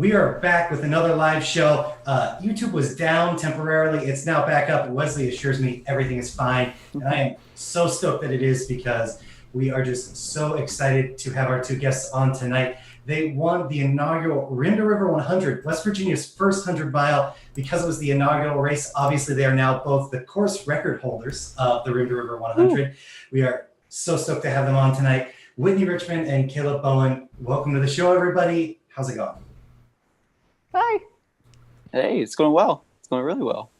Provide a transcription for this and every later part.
We are back with another live show. YouTube was down temporarily. It's now back up. Wesley assures me everything is fine. And I am so stoked that it is because we are just so excited to have our two guests on tonight. They won the inaugural Rim to River 100, West Virginia's first 100-mile. Because it was the inaugural race, obviously they are now both the course record holders of the Rim to River 100. Ooh. We are so stoked to have them on tonight. Whitney Richman and Caleb Bowen, welcome to the show, everybody. How's it going? Hi. Hey, it's going well. It's going really well.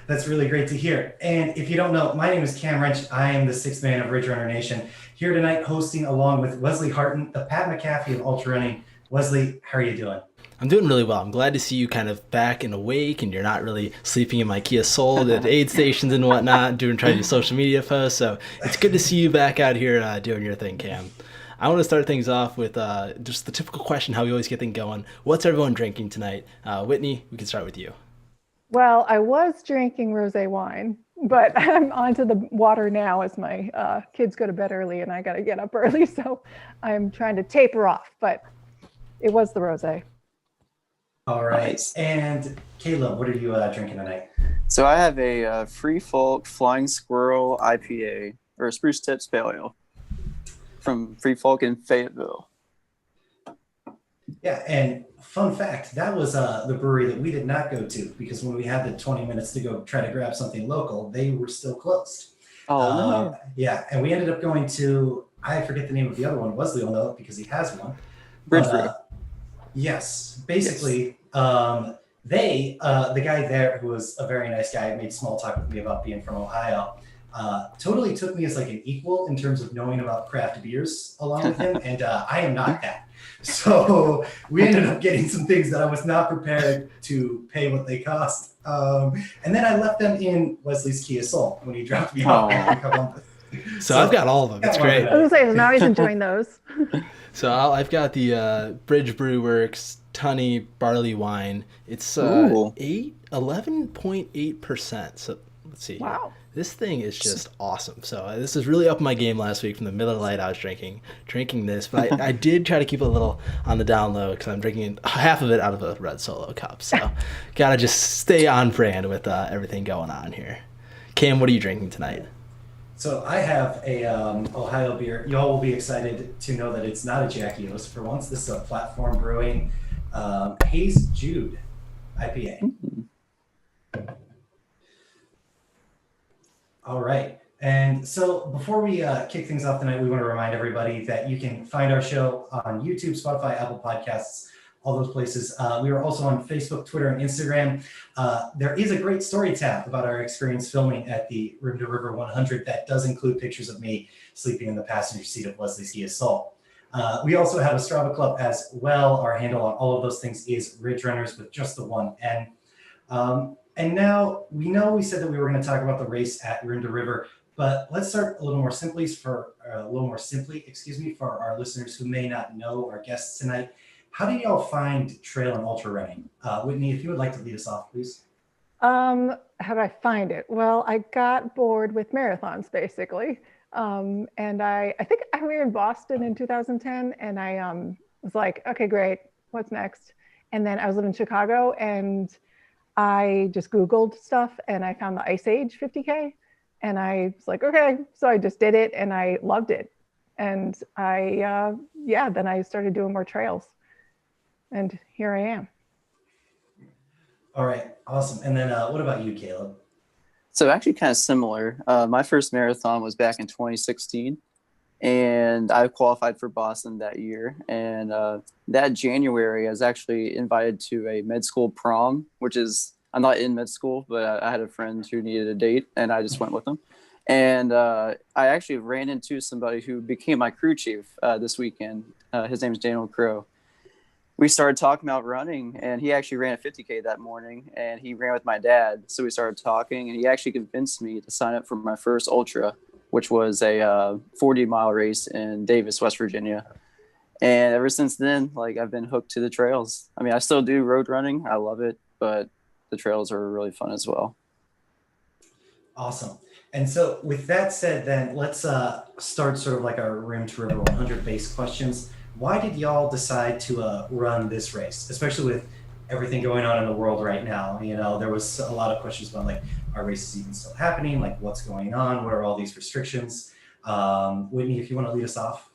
That's really great to hear. And if you don't know, my name is Cam Wrench. I am the sixth man of Ridge Runner Nation, here tonight hosting along with Wesley Harton, the Pat McAfee of ultra running. Wesley, how are you doing? I'm doing really well. I'm glad to see you kind of back and awake, and you're not really sleeping in my Kia Soul at aid stations and whatnot, trying to do social media posts. So it's good to see you back out here doing your thing, Cam. I want to start things off with just the typical question, how we always get things going. What's everyone drinking tonight? Whitney, we can start with you. Well, I was drinking rosé wine, but I'm onto the water now as my kids go to bed early and I got to get up early. So I'm trying to taper off, but it was the rosé. All right. Nice. And Caleb, what are you drinking tonight? So I have a Free Folk Flying Squirrel IPA, or a Spruce Tips Pale Ale from Free Folk in Fayetteville. Yeah, and fun fact, that was the brewery that we did not go to because when we had the 20 minutes to go try to grab something local, they were still closed. Oh, no. Yeah, and we ended up going to, I forget the name of the other one. Wesley will know it because he has one. Brew. Yes, basically, yes. The guy there, who was a very nice guy, made small talk with me about being from Ohio, totally took me as like an equal in terms of knowing about craft beers along with him, and I am not that. So we ended up getting some things that I was not prepared to pay what they cost. And then I left them in Wesley's Kia Soul when he dropped me off in Columbus. So I've got all of them. It's great. I was going to say, now he's enjoying those. So I've got the Bridge Brew Works Tunny Barley Wine. It's 11.8%. So let's see. Wow. This thing is just awesome. So this is really up my game last week from the Miller Lite I was drinking this. But I did try to keep it a little on the down low because I'm drinking half of it out of a red Solo cup. So got to just stay on brand with everything going on here. Cam, what are you drinking tonight? So I have a Ohio beer. Y'all will be excited to know that it's not a Jackie O's for once. This is a Platform Brewing Haze Jude IPA. Mm-hmm. All right. And so before we kick things off tonight, we want to remind everybody that you can find our show on YouTube, Spotify, Apple Podcasts, all those places. We are also on Facebook, Twitter, and Instagram. There is a great story tab about our experience filming at the Rim to River 100 that does include pictures of me sleeping in the passenger seat of Wesley's Kia Soul. We also have a Strava club as well. Our handle on all of those things is Ridge Runners with just the one N. And now we said that we were going to talk about the race at Rim to River, but let's start a little more simply for our listeners who may not know our guests tonight. How do y'all find trail and ultra running? Whitney, if you would like to lead us off, please. How did I find it? Well, I got bored with marathons, basically. And I think we were in Boston in 2010, and I was like, okay, great. What's next? And then I was living in Chicago, and I just Googled stuff, and I found the Ice Age 50K. And I was like, okay. So I just did it, and I loved it. And then I started doing more trails. And here I am. All right, awesome. And then what about you, Caleb? So actually kind of similar. My first marathon was back in 2016, and I qualified for Boston that year. And that January, I was actually invited to a med school prom, which is, I'm not in med school, but I had a friend who needed a date, and I just went with them. And I actually ran into somebody who became my crew chief this weekend. His name is Daniel Crow. We started talking about running, and he actually ran a 50K that morning, and he ran with my dad. So we started talking, and he actually convinced me to sign up for my first ultra, which was a 40-mile race in Davis, West Virginia. And ever since then, I've been hooked to the trails. I mean, I still do road running. I love it, but the trails are really fun as well. Awesome. And so with that said, then let's start sort of like our Rim to River 100 based questions. why did y'all decide to run this race, especially with everything going on in the world right now? You know, there was a lot of questions about like, are races even still happening? Like, what's going on? What are all these restrictions? Whitney, if you want to lead us off.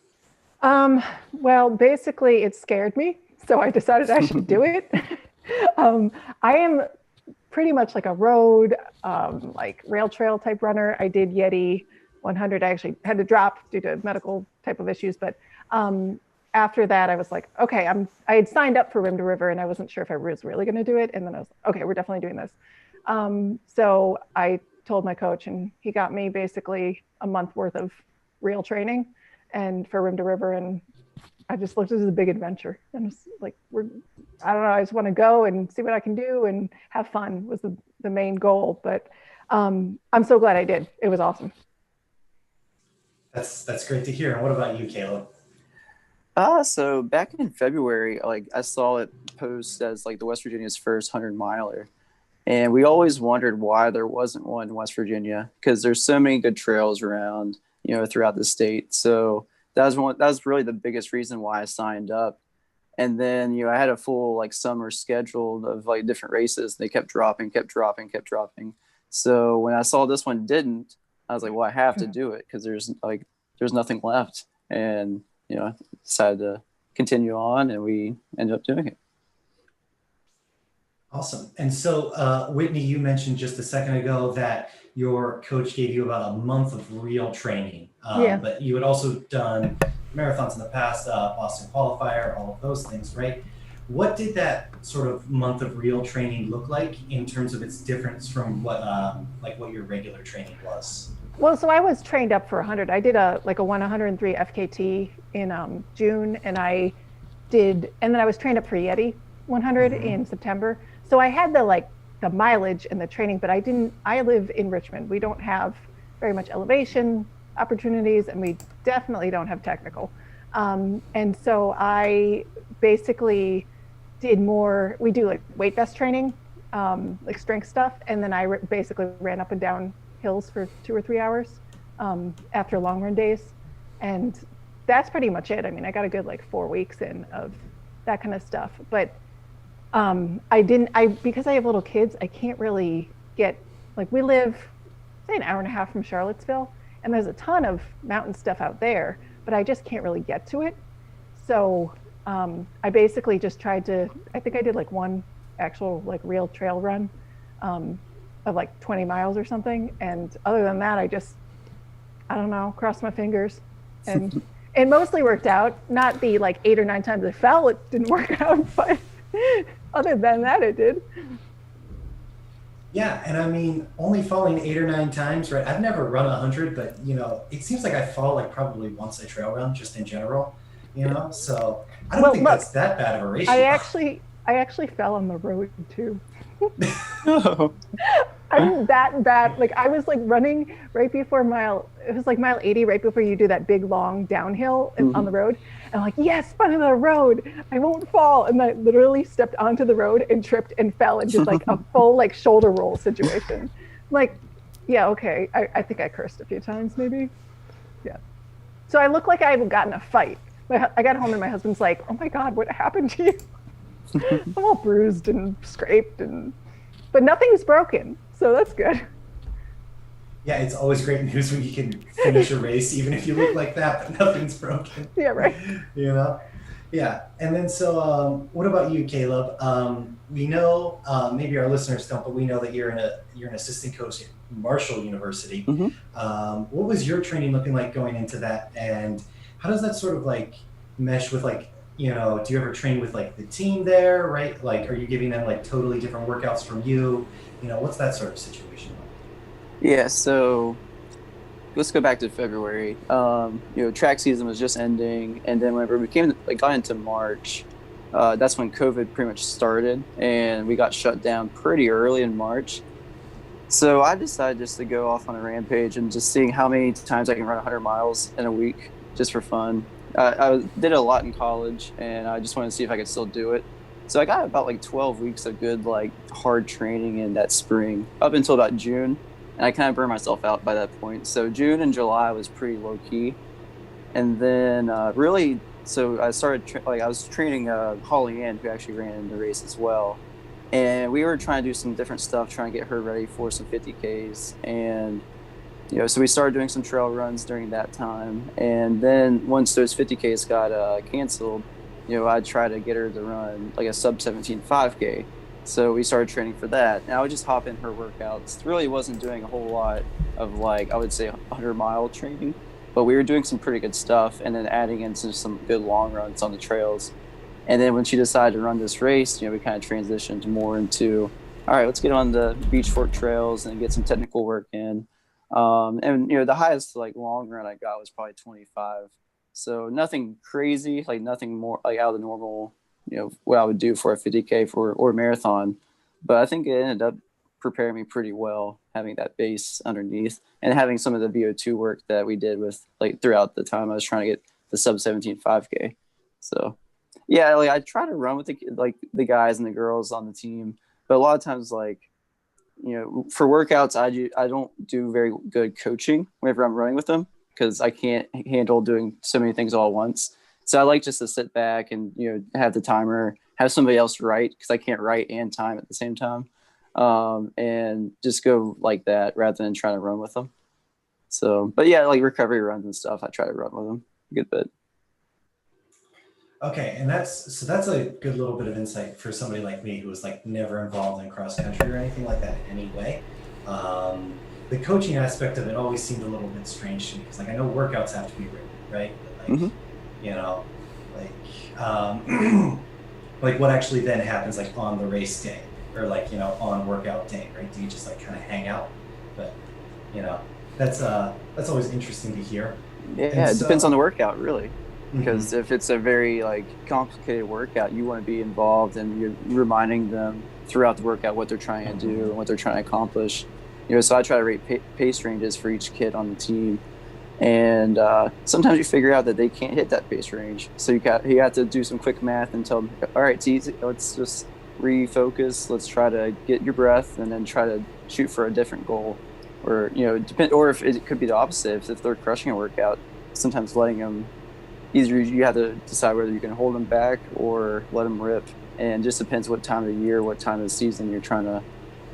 Well, basically, it scared me, so I decided I should do it. I am pretty much like a road, like rail trail type runner. I did Yeti 100. I actually had to drop due to medical type of issues, but after that, I was like, okay, I had signed up for Rim to River, and I wasn't sure if I was really going to do it. And then I was like, okay, we're definitely doing this. So I told my coach, and he got me basically a month worth of real training and for Rim to River, and I just looked at it as a big adventure. And it's like, I don't know, I just want to go and see what I can do and have fun was the main goal. But I'm so glad I did. It was awesome. That's great to hear. And what about you, Caleb? So back in February, like I saw it post as like the West Virginia's first 100-miler. And we always wondered why there wasn't one in West Virginia, because there's so many good trails around, you know, throughout the state. So that was really the biggest reason why I signed up. And then, you know, I had a full like summer scheduled of like different races. They kept dropping. So when I saw this one didn't, I was like, well, I have to do it because there's nothing left. And, you know, I decided to continue on, and we ended up doing it. Awesome. And so, Whitney, you mentioned just a second ago that your coach gave you about a month of real training, but you had also done marathons in the past, Boston qualifier, all of those things, right? What did that sort of month of real training look like in terms of its difference from what your regular training was? Well, so I was trained up for 100. I did a 103 FKT in June, and then I was trained up for Yeti 100 in September. So I had the mileage and the training, but I live in Richmond. We don't have very much elevation opportunities, and we definitely don't have technical. And so I basically we do like weight vest training, like strength stuff. And then I basically ran up and down hills for 2 or 3 hours after long run days. And that's pretty much it. I mean, I got a good 4 weeks in of that kind of stuff. But because I have little kids, I can't really get, we live, say, an hour and a half from Charlottesville, and there's a ton of mountain stuff out there, but I just can't really get to it. So I basically just I think I did one actual real trail run of 20 miles or something. And other than that, I don't know, crossed my fingers. And it mostly worked out. Not the 8 or 9 times I fell, it didn't work out, but other than that, it did. Yeah, and I mean, only falling 8 or 9 times, right? I've never run 100, but it seems like I fall probably once I trail run, just in general, So I don't think that's that bad of a ratio. I actually fell on the road too. Oh. I'm that bad. I was running right before mile 80, right before you do that big long downhill on the road. And I'm yes, front of the road, I won't fall. And I literally stepped onto the road and tripped and fell and did a full shoulder roll situation. Yeah, okay. I think I cursed a few times maybe. Yeah. So I look like I haven't gotten a fight. I got home and my husband's like, oh my God, what happened to you? I'm all bruised and scraped, but nothing's broken. So that's good. Yeah, it's always great news when you can finish a race, even if you look like that, but nothing's broken. Yeah, right. Yeah. And then so what about you, Caleb? We know, maybe our listeners don't, but we know that you're an assistant coach at Marshall University. What was your training looking like going into that? And how does that sort of mesh with do you ever train with the team there, right? Are you giving them totally different workouts from you? What's that sort of situation like? Yeah, so let's go back to February. Track season was just ending, and then whenever we got into March, that's when COVID pretty much started, and we got shut down pretty early in March. So I decided just to go off on a rampage and just seeing how many times I can run 100 miles in a week, just for fun. I did it a lot in college, and I just wanted to see if I could still do it. So I got about 12 weeks of good hard training in that spring up until about June, and I kind of burned myself out by that point. So June and July was pretty low key, and then really So I started I was training Holly Ann, who actually ran in the race as well, and we were trying to do some different stuff, trying to get her ready for some 50Ks. And so we started doing some trail runs during that time. And then once those 50Ks got canceled, I'd try to get her to run like a sub 17 5K. So we started training for that. And I would just hop in her workouts. Really wasn't doing a whole lot of, like, I would say 100-mile training, but we were doing some pretty good stuff, and then adding into some good long runs on the trails. And then when she decided to run this race, we kind of transitioned more into, all right, let's get on the beach fork trails and get some technical work in. And the highest like long run I got was probably 25. So nothing crazy, like nothing more like out of the normal, what I would do for a 50K or a marathon. But I think it ended up preparing me pretty well, having that base underneath and having some of the VO2 work that we did with like throughout the time I was trying to get the sub 17 5K. So yeah, like I try to run with the guys and the girls on the team, but a lot of times, like, for workouts, I don't do very good coaching whenever I'm running with them, because I can't handle doing so many things all at once. So I like just to sit back and have the timer, have somebody else write, because I can't write and time at the same time, and just go like that rather than trying to run with them. So, but yeah, like recovery runs and stuff, I try to run with them a good bit. Okay, and that's a good little bit of insight for somebody like me who was like never involved in cross country or anything like that in any way. The coaching aspect of it always seemed a little bit strange to me, because like I know workouts have to be written, right? But like, like what actually then happens like on the race day or like on workout day, right? Do you just like kind of hang out? But that's always interesting to hear. Yeah, it depends on the workout, really. Because if it's a very like complicated workout, you want to be involved and you're reminding them throughout the workout what they're trying to do and what they're trying to accomplish. So I try to rate pace ranges for each kid on the team, and sometimes you figure out that they can't hit that pace range, so you have to do some quick math and tell them, all right, let's just refocus, let's try to get your breath and then try to shoot for a different goal, or or if it could be the opposite, if they're crushing a workout, sometimes letting them, either you have to decide whether you can hold them back or let them rip, and it just depends what time of the year, what time of the season you're trying to,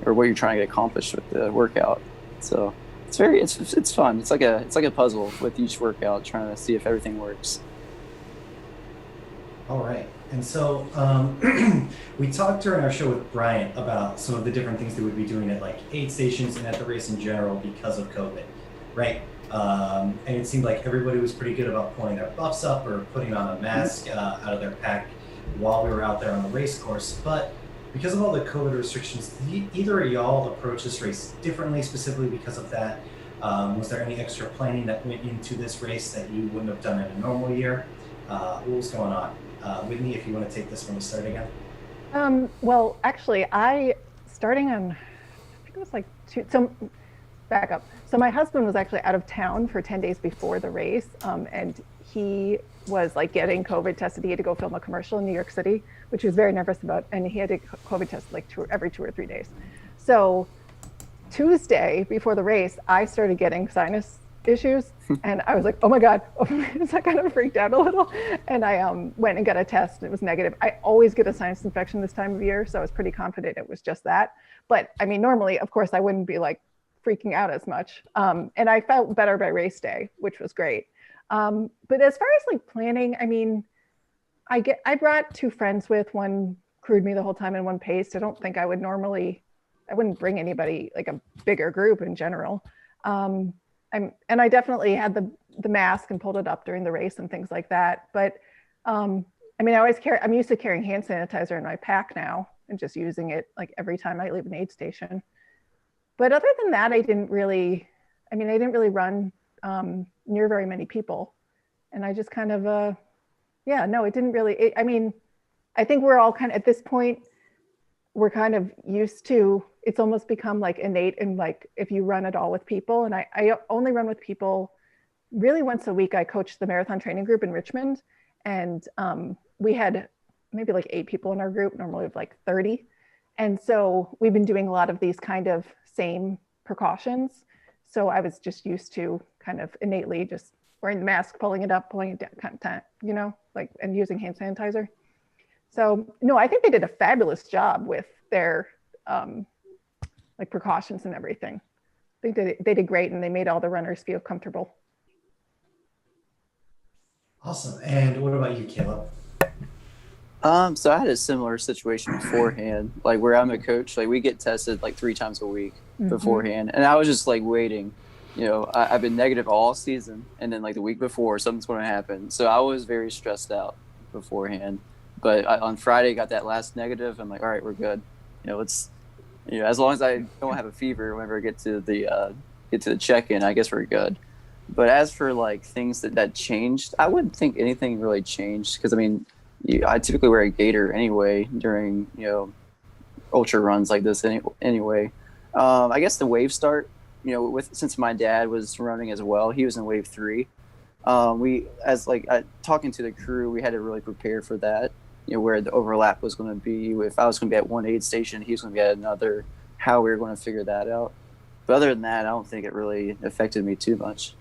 or what you're trying to get accomplished with the workout. So it's fun. It's like a puzzle with each workout, trying to see if everything works. All right. And so we talked during our show with Brian about some of the different things they would be doing at like aid stations and at the race in general because of COVID, right? And it seemed like everybody was pretty good about pulling their buffs up or putting on a mask out of their pack while we were out there on the race course. But because of all the COVID restrictions, did either of y'all approach this race differently specifically because of that? Was there any extra planning that went into this race that you wouldn't have done in a normal year? What was going on? Whitney, if you want to take this one to start again. Well, actually, starting on, I think it was like back up. So my husband was actually out of town for 10 days before the race, and he was like getting COVID tested. He had to go film a commercial in New York City, which he was very nervous about, and he had to COVID test like every 2 or 3 days. So Tuesday before the race, I started getting sinus issues, and I was like, oh my God, so I kind of freaked out a little, and I went and got a test, and it was negative. I always get a sinus infection this time of year, so I was pretty confident it was just that. But I mean, normally, of course, I wouldn't be like freaking out as much. And I felt better by race day, which was great. But as far as like planning, I mean, I brought 2 friends with, one crewed me the whole time and one paced. I don't think I wouldn't bring anybody, like a bigger group in general. And I definitely had the mask and pulled it up during the race and things like that. But I mean, I'm used to carrying hand sanitizer in my pack now and just using it like every time I leave an aid station. But other than that, I didn't really run near very many people. And I just kind of, it didn't really, I mean, I think we're all kind of, at this point, we're kind of used to, it's almost become like innate in like, if you run at all with people. And I only run with people really once a week. I coached the marathon training group in Richmond, and we had maybe like 8 people in our group, normally we have like 30. And so we've been doing a lot of these kind of same precautions. So I was just used to kind of innately just wearing the mask, pulling it up, pulling it down, kind of, you know, like, and using hand sanitizer. So no, I think they did a fabulous job with their like precautions and everything. I think they did great, and they made all the runners feel comfortable. Awesome. And what about you, Caleb? So I had a similar situation beforehand, like where I'm a coach, like we get tested like 3 times a week beforehand. And I was just like waiting, you know, I've been negative all season. And then like the week before, something's going to happen. So I was very stressed out beforehand. But on Friday, got that last negative. I'm like, all right, we're good. You know, as long as I don't have a fever whenever I get to the check-in, I guess we're good. But as for like things that changed, I wouldn't think anything really changed, because I mean, I typically wear a gaiter anyway during, you know, ultra runs like this anyway. I guess the wave start, you know, since my dad was running as well, he was in wave 3. Talking to the crew, we had to really prepare for that, you know, where the overlap was going to be. If I was going to be at one aid station, he was going to be at another, how we were going to figure that out. But other than that, I don't think it really affected me too much.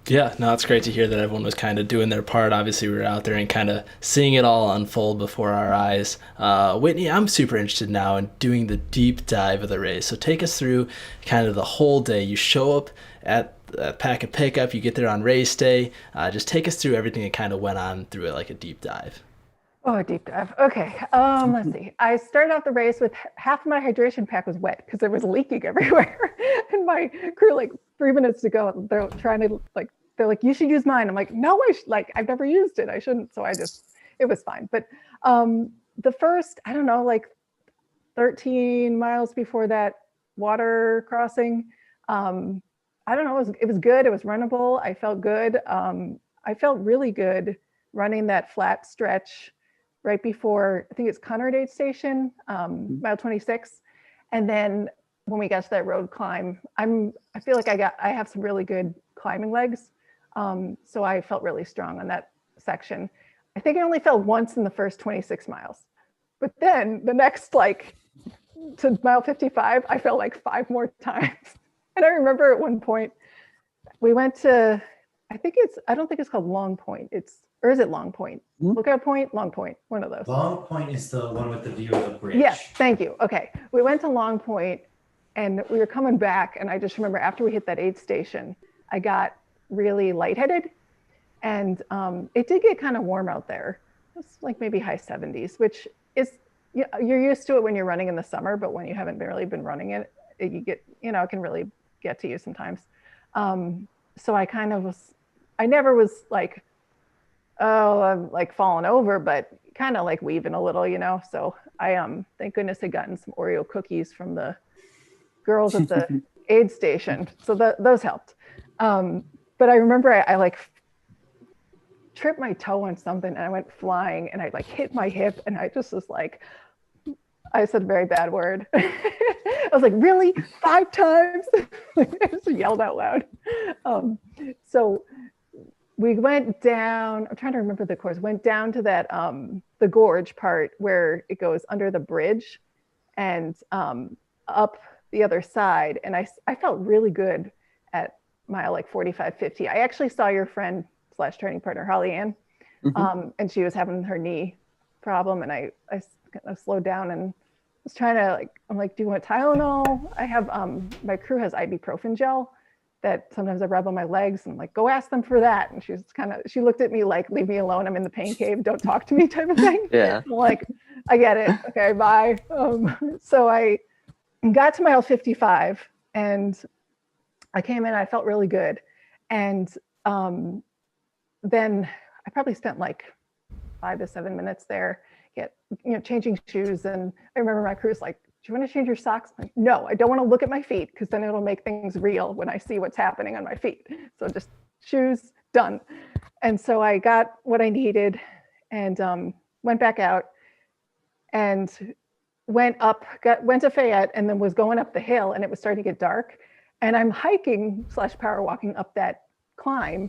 Yeah, no, it's great to hear that everyone was kind of doing their part. Obviously, we were out there and kind of seeing it all unfold before our eyes. Whitney, I'm super interested now in doing the deep dive of the race. So take us through kind of the whole day. You show up at Pack and Pickup, you get there on race day. Just take us through everything that kind of went on through it, like a deep dive. Oh, a deep dive. Okay. Let's see. I started off the race with half of my hydration pack was wet because it was leaking everywhere. And my crew, like 3 minutes to go, they're trying to they're like, you should use mine. I'm like, no, I've never used it. I shouldn't. So it was fine. But the first, I don't know, like 13 miles before that water crossing, I don't know, it was good. It was runnable. I felt good. I felt really good running that flat stretch right before, I think it's Conard Aid Station, mile 26. And then when we got to that road climb, I feel like I have some really good climbing legs. So I felt really strong on that section. I think I only fell once in the first 26 miles, but then the next, like to mile 55, I fell like 5 more times. And I remember at one point we went to, I don't think it's called Long Point. Or is it Long Point? Lookout Point, Long Point, one of those. Long Point is the one with the view of the bridge. Yes, thank you. Okay, we went to Long Point and we were coming back, and I just remember after we hit that aid station, I got really lightheaded, and it did get kind of warm out there. It's like maybe high 70s, which is, you're used to it when you're running in the summer, but when you haven't really been running it, you get, it can really get to you sometimes. So I never was like, oh, I'm like falling over, but kind of like weaving a little, So I thank goodness had gotten some Oreo cookies from the girls at the aid station, so those helped. But I remember I like tripped my toe on something and I went flying and I like hit my hip and I just was like, I said a very bad word. I was like, really? 5 times? I just yelled out loud. So we went down, I'm trying to remember the course, went down to that, the gorge part where it goes under the bridge and up the other side. And I felt really good at mile like 45, 50. I actually saw your friend / training partner, Holly Ann, and she was having her knee problem. And I slowed down and was trying to I'm like, do you want Tylenol? I have, my crew has ibuprofen gel that sometimes I rub on my legs, and I'm like, go ask them for that. And she looked at me like, leave me alone. I'm in the pain cave. Don't talk to me type of thing. Yeah. I'm like, I get it. Okay, bye. So I got to mile 55 and I came in, I felt really good. And then I probably spent like 5 to 7 minutes there, changing shoes. And I remember my crew's like, do you want to change your socks? I'm like, no, I don't want to look at my feet because then it'll make things real when I see what's happening on my feet. So just shoes, done. And so I got what I needed and went back out and went to Fayette and then was going up the hill, and it was starting to get dark. And I'm hiking / power walking up that climb,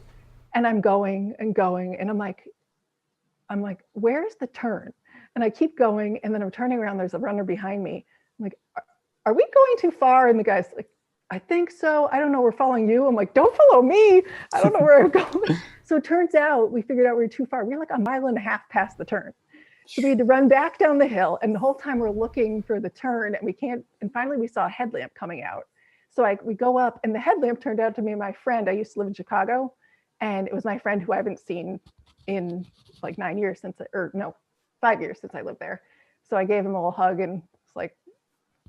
and I'm going and going. And I'm like, where's the turn? And I keep going, and then I'm turning around. There's a runner behind me. I'm like, are we going too far? And the guy's like, I think so. I don't know. We're following you. I'm like, don't follow me. I don't know where I'm going. So it turns out we figured out we were too far. We were like a mile and a half past the turn. So we had to run back down the hill. And the whole time we're looking for the turn and we can't. And finally we saw a headlamp coming out. So we go up and the headlamp turned out to be my friend. I used to live in Chicago. And it was my friend who I haven't seen in like 5 years since I lived there. So I gave him a little hug and it's like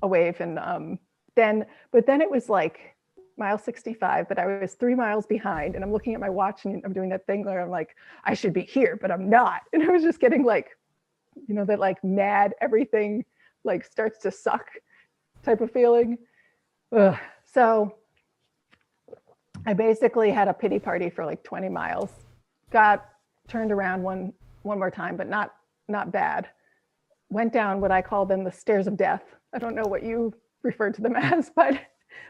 a wave. And then it was like mile 65, but I was 3 miles behind and I'm looking at my watch and I'm doing that thing where I'm like, I should be here, but I'm not. And I was just getting like, that like mad, everything like starts to suck type of feeling. Ugh. So I basically had a pity party for like 20 miles, got turned around one more time, but not bad. Went down what I call them the stairs of death. I don't know what you referred to them as, but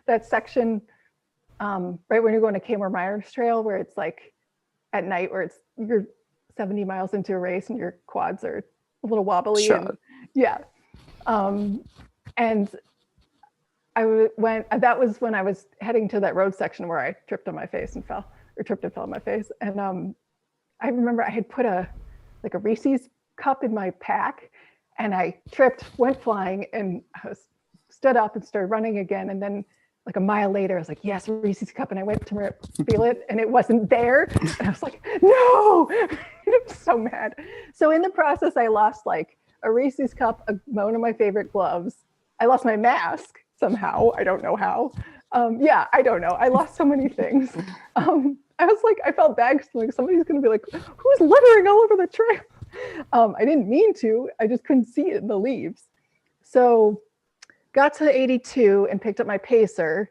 that section right when you're going to Kmart Myers Trail, where it's like at night, where you're 70 miles into a race and your quads are a little wobbly. Sure. And yeah. And that was when I was heading to that road section where I tripped on my face and fell on my face. And I remember I had put a Reese's cup in my pack and I tripped, went flying, and I stood up and started running again. And then like a mile later, I was like, yes, Reese's cup. And I went to feel it and it wasn't there. And I was like, no, I was so mad. So in the process, I lost like a Reese's cup, one of my favorite gloves. I lost my mask somehow. I don't know how. I don't know. I lost so many things. I was like, I felt bad because like somebody's going to be like, who's littering all over the trail? I didn't mean to. I just couldn't see it in the leaves. So got to 82 and picked up my pacer,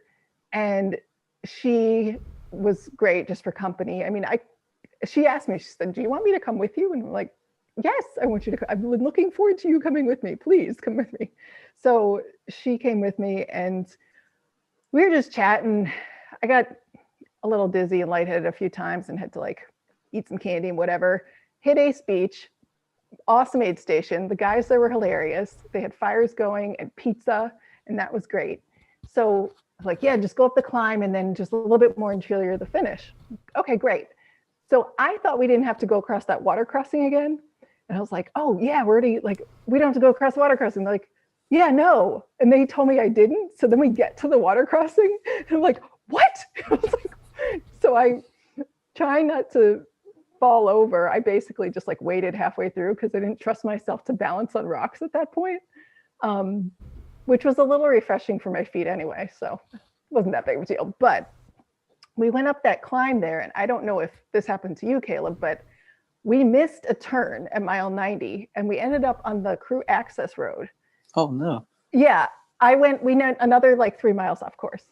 and she was great just for company. I mean, she asked me, she said, do you want me to come with you? And I'm like, yes, I want you to come. I've been looking forward to you coming with me. Please come with me. So she came with me and we were just chatting. I got a little dizzy and lightheaded a few times and had to like eat some candy and whatever. Hit Ace Beach, awesome aid station. The guys there were hilarious. They had fires going and pizza, and that was great. So I was like, yeah, just go up the climb and then just a little bit more until you're the finish. Okay, great. So I thought we didn't have to go across that water crossing again. And I was like, oh yeah, we don't have to go across water crossing. They're like, yeah, no. And they told me I didn't. So then we get to the water crossing and I'm like, what? I was like, so I try not to fall over. I basically just like waited halfway through because I didn't trust myself to balance on rocks at that point, which was a little refreshing for my feet anyway. So it wasn't that big of a deal. But we went up that climb there, and I don't know if this happened to you, Caleb, but we missed a turn at mile 90 and we ended up on the crew access road. Oh no. Yeah, we went another like 3 miles off course.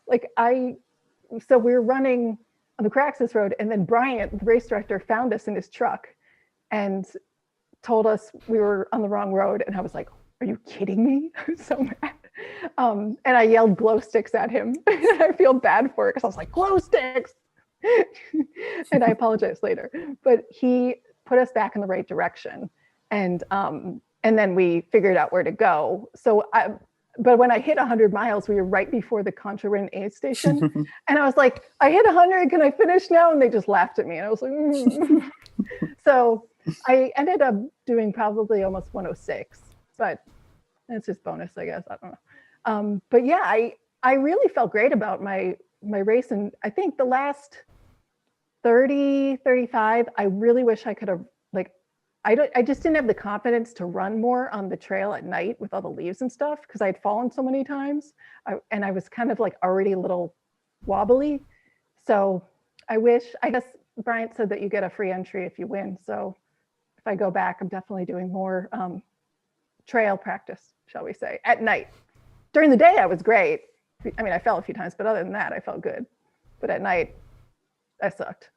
So we were running on the crew access road, and then Bryant, the race director, found us in his truck and told us we were on the wrong road. And I was like, are you kidding me? I was so mad. And I yelled glow sticks at him. And I feel bad for it because I was like, glow sticks. And I apologized later, but he put us back in the right direction. And then we figured out where to go. But when I hit 100 miles, we were right before the Contra-Rin aid station. And I was like, I hit 100, can I finish now? And they just laughed at me. And I was like, mm. So I ended up doing probably almost 106, but it's just bonus, I guess. I don't know. But yeah, I really felt great about my race. And I think the last 30, 35, I really wish I could have, I just didn't have the confidence to run more on the trail at night with all the leaves and stuff because I'd fallen so many times. And I was kind of like already a little wobbly. So I guess Bryant said that you get a free entry if you win. So if I go back, I'm definitely doing more trail practice, shall we say, at night. During the day, I was great. I mean, I fell a few times, but other than that, I felt good. But at night, I sucked.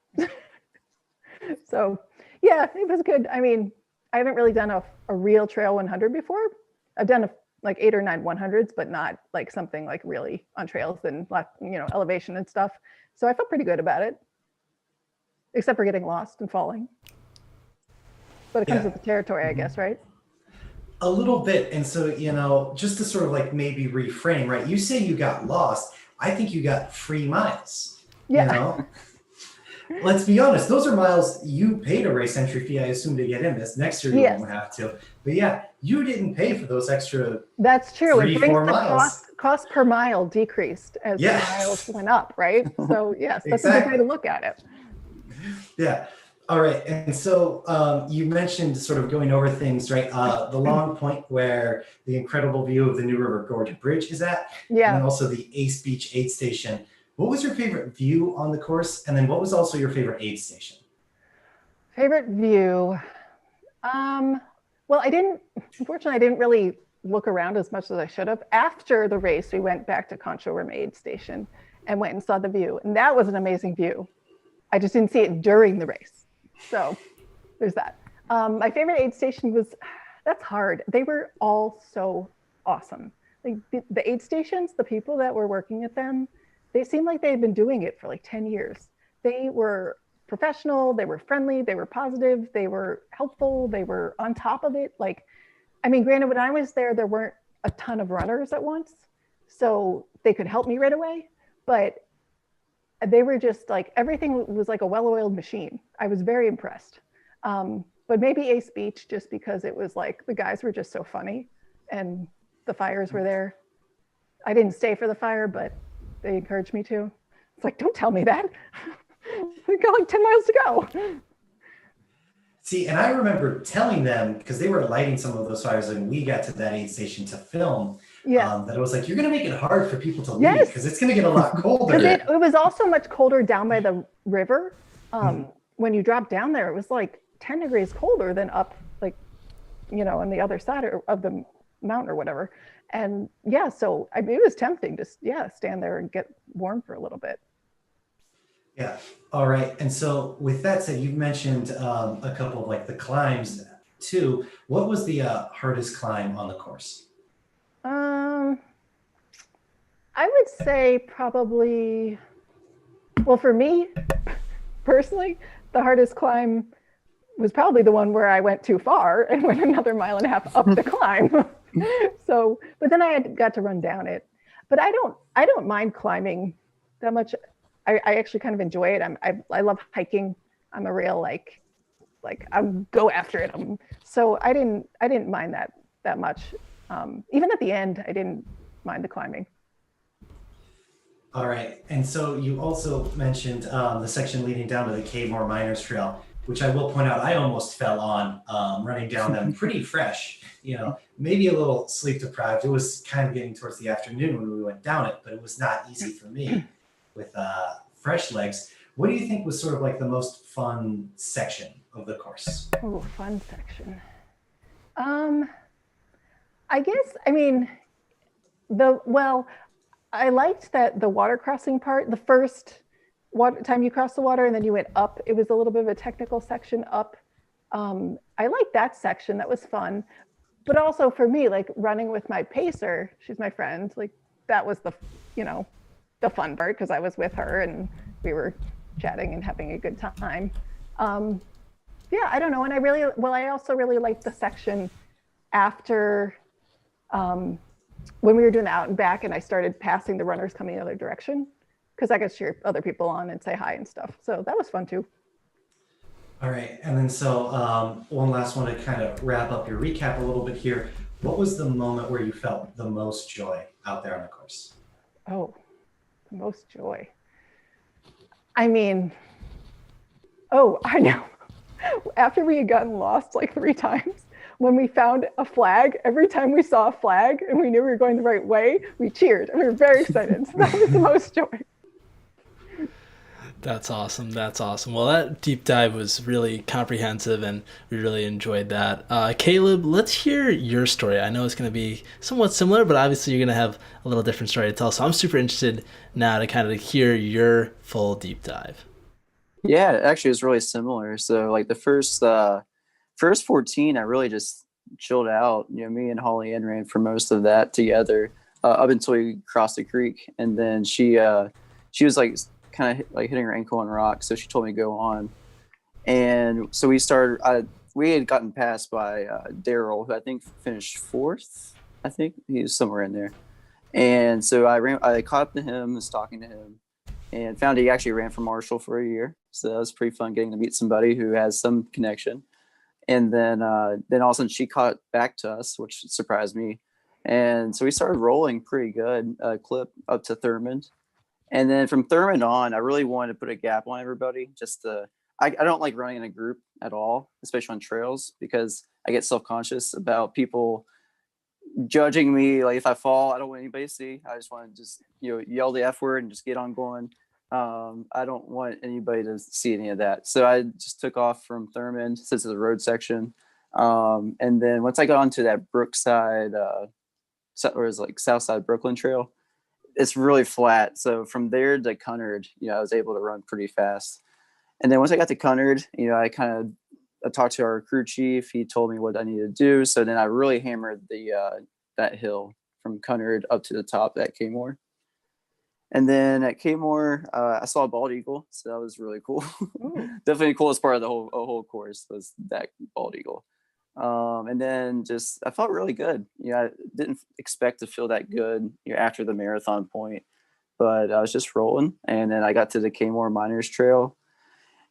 So yeah, it was good. I mean, I haven't really done a real trail 100 before. I've done like 8 or 9 100s, but not like something like really on trails and elevation and stuff. So I felt pretty good about it, except for getting lost and falling. But it comes with the territory, I guess, right? A little bit. And so, just to sort of like maybe reframe, right? You say you got lost. I think you got free miles. Yeah. You know? Let's be honest, those are miles you paid a race entry fee, I assume, to get in this. Next year you Yes. won't have to. But yeah, you didn't pay for those extra That's true. It brings 3-4 the miles. cost per mile decreased as Yeah. the miles went up, right? So yes, that's a Exactly. good way to look at it. Yeah. All right. And so you mentioned sort of going over things, right? The long point where the incredible view of the New River Gorge Bridge is at. Yeah. And then also the Ace Beach aid station. What was your favorite view on the course? And then what was also your favorite aid station? Favorite view. Well, unfortunately, I didn't really look around as much as I should have. After the race, we went back to Concho Rim aid station and went and saw the view. And that was an amazing view. I just didn't see it during the race. So there's that. My favorite aid station that's hard. They were all so awesome. Like the aid stations, the people that were working at them, they seemed like they had been doing it for like 10 years. They were professional, they were friendly, they were positive, they were helpful, they were on top of it. Like, I mean, granted, when I was there weren't a ton of runners at once, so they could help me right away, but they were just like, everything was like a well-oiled machine. I was very impressed. But maybe Ace Beach, just because it was like, the guys were just so funny and the fires were there. I didn't stay for the fire, but they encouraged me to. It's like, don't tell me that. We got like 10 miles to go. See, and I remember telling them, because they were lighting some of those fires and we got to that aid station to film, that it was like, you're going to make it hard for people to leave because it's going to get a lot colder. Because it was also much colder down by the river. When you drop down there, it was like 10 degrees colder than up, like, on the other side of the mountain or whatever. And yeah, so I mean, it was tempting to stand there and get warm for a little bit. Yeah. All right. And so with that said, you've mentioned a couple of like the climbs too. What was the hardest climb on the course? I would say probably, well, for me personally, the hardest climb was probably the one where I went too far and went another 1.5 miles up the climb. So, but then I got to run down it. But I don't mind climbing that much. I actually kind of enjoy it. I love hiking. I'm a real like I go after it. So I didn't mind that much. Even at the end, I didn't mind the climbing. All right. And so you also mentioned the section leading down to the Kmore Miners Trail, which I will point out, I almost fell on running down them pretty fresh, maybe a little sleep deprived. It was kind of getting towards the afternoon when we went down it, but it was not easy for me with fresh legs. What do you think was sort of like the most fun section of the course? Oh, fun section. I guess, I mean, I liked that the water crossing part, the first time you crossed the water and then you went up, it was a little bit of a technical section up. I liked that section, that was fun. But also for me, like running with my pacer, she's my friend, like that was the fun part because I was with her and we were chatting and having a good time. I don't know. And I also really liked the section after when we were doing the out and back and I started passing the runners coming the other direction because I could cheer other people on and say hi and stuff. So that was fun too. All right. And then so one last one to kind of wrap up your recap a little bit here. What was the moment where you felt the most joy out there on the course? Oh, the most joy. I mean, I know. After we had gotten lost like 3 times, when we found a flag, every time we saw a flag and we knew we were going the right way, we cheered and we were very excited. So that was the most joy. That's awesome. That's awesome. Well, that deep dive was really comprehensive and we really enjoyed that. Caleb, let's hear your story. I know it's going to be somewhat similar, but obviously you're going to have a little different story to tell. So I'm super interested now to kind of hear your full deep dive. Yeah, actually it's really similar. So like the first 14, I really just chilled out. Me and Holly Ann ran for most of that together up until we crossed the creek. And then she was like kind of like hitting her ankle on rock. So she told me to go on. And so we had gotten passed by Daryl, who I think finished 4th. I think he was somewhere in there. And so I caught up to him, was talking to him, and found he actually ran for Marshall for a year. So that was pretty fun getting to meet somebody who has some connection. And then all of a sudden she caught back to us, which surprised me. And so we started rolling pretty good, clip up to Thurmond. And then from Thurmond on, I really wanted to put a gap on everybody. I don't like running in a group at all, especially on trails, because I get self-conscious about people judging me. Like if I fall, I don't want anybody to see. I just want to just yell the F word and just get on going. I don't want anybody to see any of that. So I just took off from Thurmond since it's a road section. And then once I got onto that Brookside, or is like Southside Brooklyn Trail, it's really flat. So from there to Cunard, I was able to run pretty fast. And then once I got to Cunard, I talked to our crew chief. He told me what I needed to do. So then I really hammered that hill from Cunard up to the top at Kmore. And then at Kmore, I saw a bald eagle. So that was really cool. Definitely the coolest part of the whole course was that bald eagle. And then I felt really good. I didn't expect to feel that good after the marathon point, but I was just rolling. And then I got to the Kmore Miners Trail,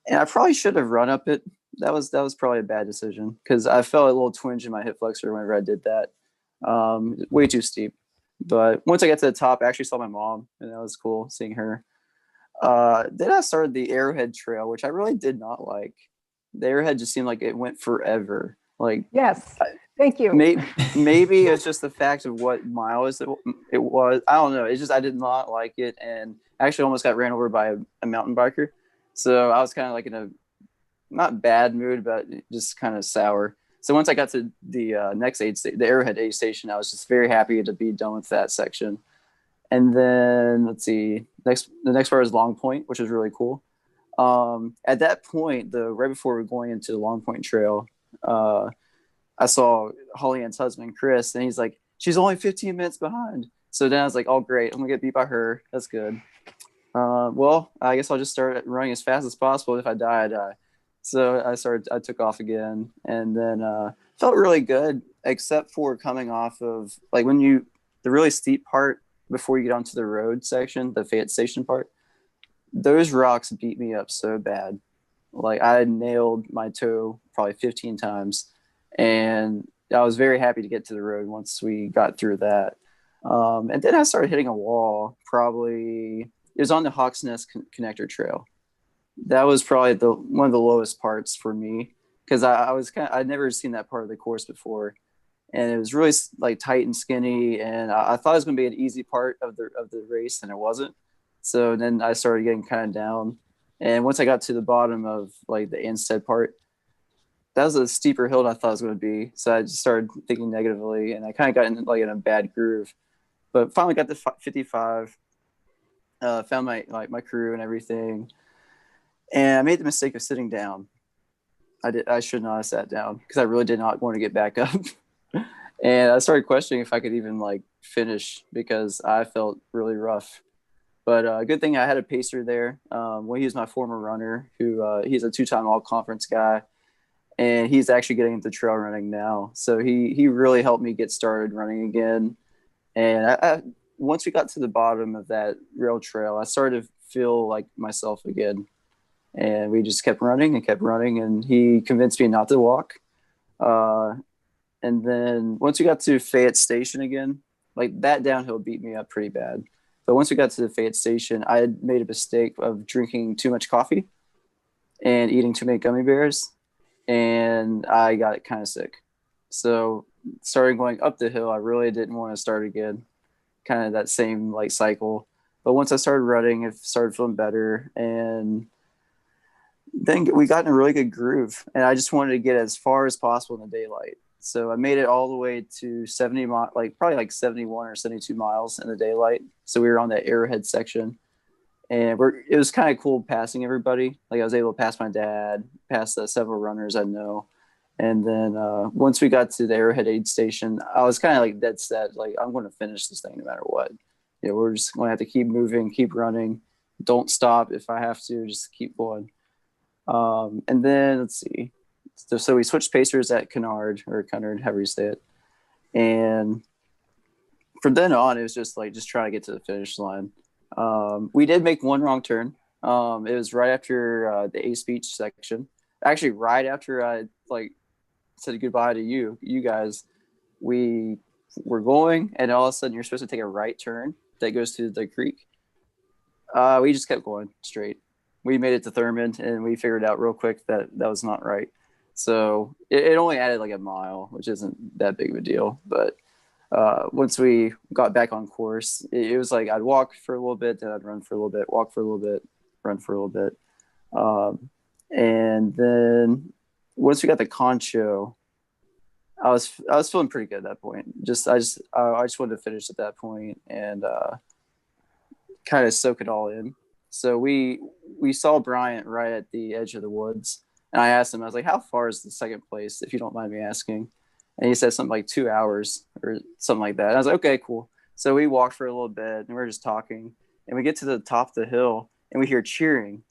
and I probably should have run up it. That was probably a bad decision because I felt a little twinge in my hip flexor whenever I did that. Way too steep. But once I got to the top, I actually saw my mom, and that was cool seeing her. Then I started the Arrowhead Trail, which I really did not like. The Arrowhead just seemed like it went forever. Like, yes, thank you. Maybe it's just the fact of what miles it was. I don't know. It's just I did not like it, and actually almost got ran over by a mountain biker. So I was kind of like in a not bad mood, but just kind of sour. So once I got to the next the Arrowhead aid station, I was just very happy to be done with that section. And then let's see, the next part is Long Point, which is really cool. At that point, right before we were going into the Long Point Trail, I saw Holly Ann's husband, Chris, and he's like, she's only 15 minutes behind. So then I was like, oh, great, I'm gonna get beat by her. That's good. Well, I guess I'll just start running as fast as possible. If I die, I die. So I took off again, and then felt really good, except for coming off of like the really steep part before you get onto the road section, the Fayette Station part. Those rocks beat me up so bad. Like I nailed my toe probably 15 times, and I was very happy to get to the road once we got through that. And then I started hitting a wall. Probably it was on the Hawks Nest Connector Trail. That was probably one of the lowest parts for me because I'd never seen that part of the course before, and it was really like tight and skinny. And I thought it was going to be an easy part of the race, and it wasn't. So then I started getting kind of down. And once I got to the bottom of like the Anstead part, that was a steeper hill than I thought it was going to be. So I just started thinking negatively, and I kind of got in a bad groove. But finally got to 55, found my crew and everything. And I made the mistake of sitting down. I should not have sat down because I really did not want to get back up. And I started questioning if I could even like finish because I felt really rough. But good thing I had a pacer there. Well, he was my former runner who he's a 2-time all-conference guy. And he's actually getting into trail running now. So he really helped me get started running again. And once we got to the bottom of that rail trail, I started to feel like myself again. And we just kept running, and he convinced me not to walk. And then once we got to Fayette Station again, like that downhill beat me up pretty bad. But once we got to the Fayette Station, I had made a mistake of drinking too much coffee and eating too many gummy bears, and I got kind of sick. So starting going up the hill, I really didn't want to start again, kind of that same like cycle. But once I started running, it started feeling better, and then we got in a really good groove, and I just wanted to get as far as possible in the daylight. So I made it all the way to 70 probably like 71 or 72 miles in the daylight. So we were on that Arrowhead section, and it was kind of cool passing everybody. Like I was able to pass my dad, pass several runners I know. And then once we got to the Arrowhead aid station, I was kind of like dead set, like I'm going to finish this thing no matter what. We're just going to have to keep moving, keep running. Don't stop if I have to, just keep going. And then let's see. So we switched pacers at Cunard, however you say it. And from then on, it was just trying to get to the finish line. We did make one wrong turn. It was right after the A speech section. Actually, right after I said goodbye to you guys. We were going, and all of a sudden, you're supposed to take a right turn that goes to the creek. We just kept going straight. We made it to Thurmond, and we figured out real quick that was not right. So it only added like a mile, which isn't that big of a deal. But once we got back on course, it was like I'd walk for a little bit, then I'd run for a little bit, walk for a little bit, run for a little bit. And then once we got the concho, I was feeling pretty good at that point. I just wanted to finish at that point and kind of soak it all in. So we saw Bryant right at the edge of the woods, and I asked him, I was like, "How far is the second place, if you don't mind me asking?" And he said something like 2 hours or something like that. And I was like, "Okay, cool." So we walked for a little bit, and we were just talking, and we get to the top of the hill, and we hear cheering,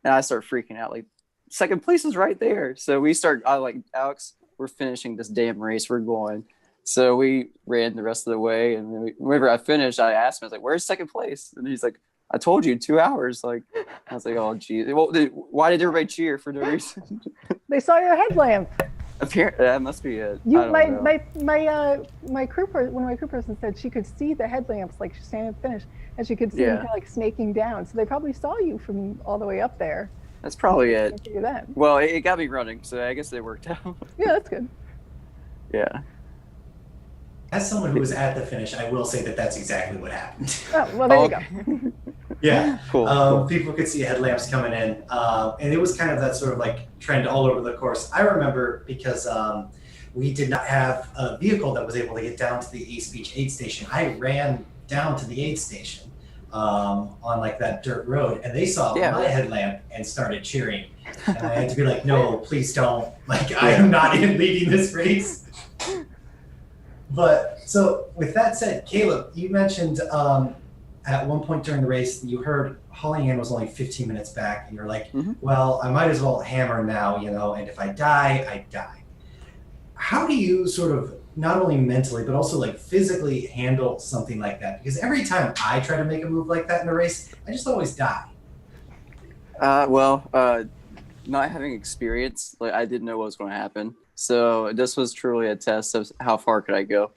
and I start freaking out, like, second place is right there. So I like, Alex, we're finishing this damn race. We're going. So we ran the rest of the way. And whenever I finished, I asked him, I was like, "Where's second place?" And he's like, "I told you, 2 hours." Like, I was like, "Oh, geez. Well, why did everybody cheer for no reason?" They saw your headlamp. Apparently, that must be it. My crew person, one of my crew persons said she could see the headlamps, like she's standing at the finish, and she could see them kind of like snaking down. So they probably saw you from all the way up there. That's probably it. That. Well, it got me running, so I guess it worked out. Yeah, that's good. Yeah. As someone who was at the finish, I will say that that's exactly what happened. Oh, well, there you go. Yeah. Cool. People could see headlamps coming in. And it was kind of that sort of like trend all over the course. I remember because we did not have a vehicle that was able to get down to the Ace Beach aid station. I ran down to the aid station on like that dirt road, and they saw my headlamp and started cheering. And I had to be like, "No, please don't. Like, I am not in leading this race." But so with that said, Caleb, you mentioned at one point during the race, you heard hauling in was only 15 minutes back, and you're like, "Well, I might as well hammer now, and if I die, I die." How do you sort of not only mentally, but also like physically handle something like that? Because every time I try to make a move like that in a race, I just always die. Not having experience, like I didn't know what was going to happen. So this was truly a test of how far could I go.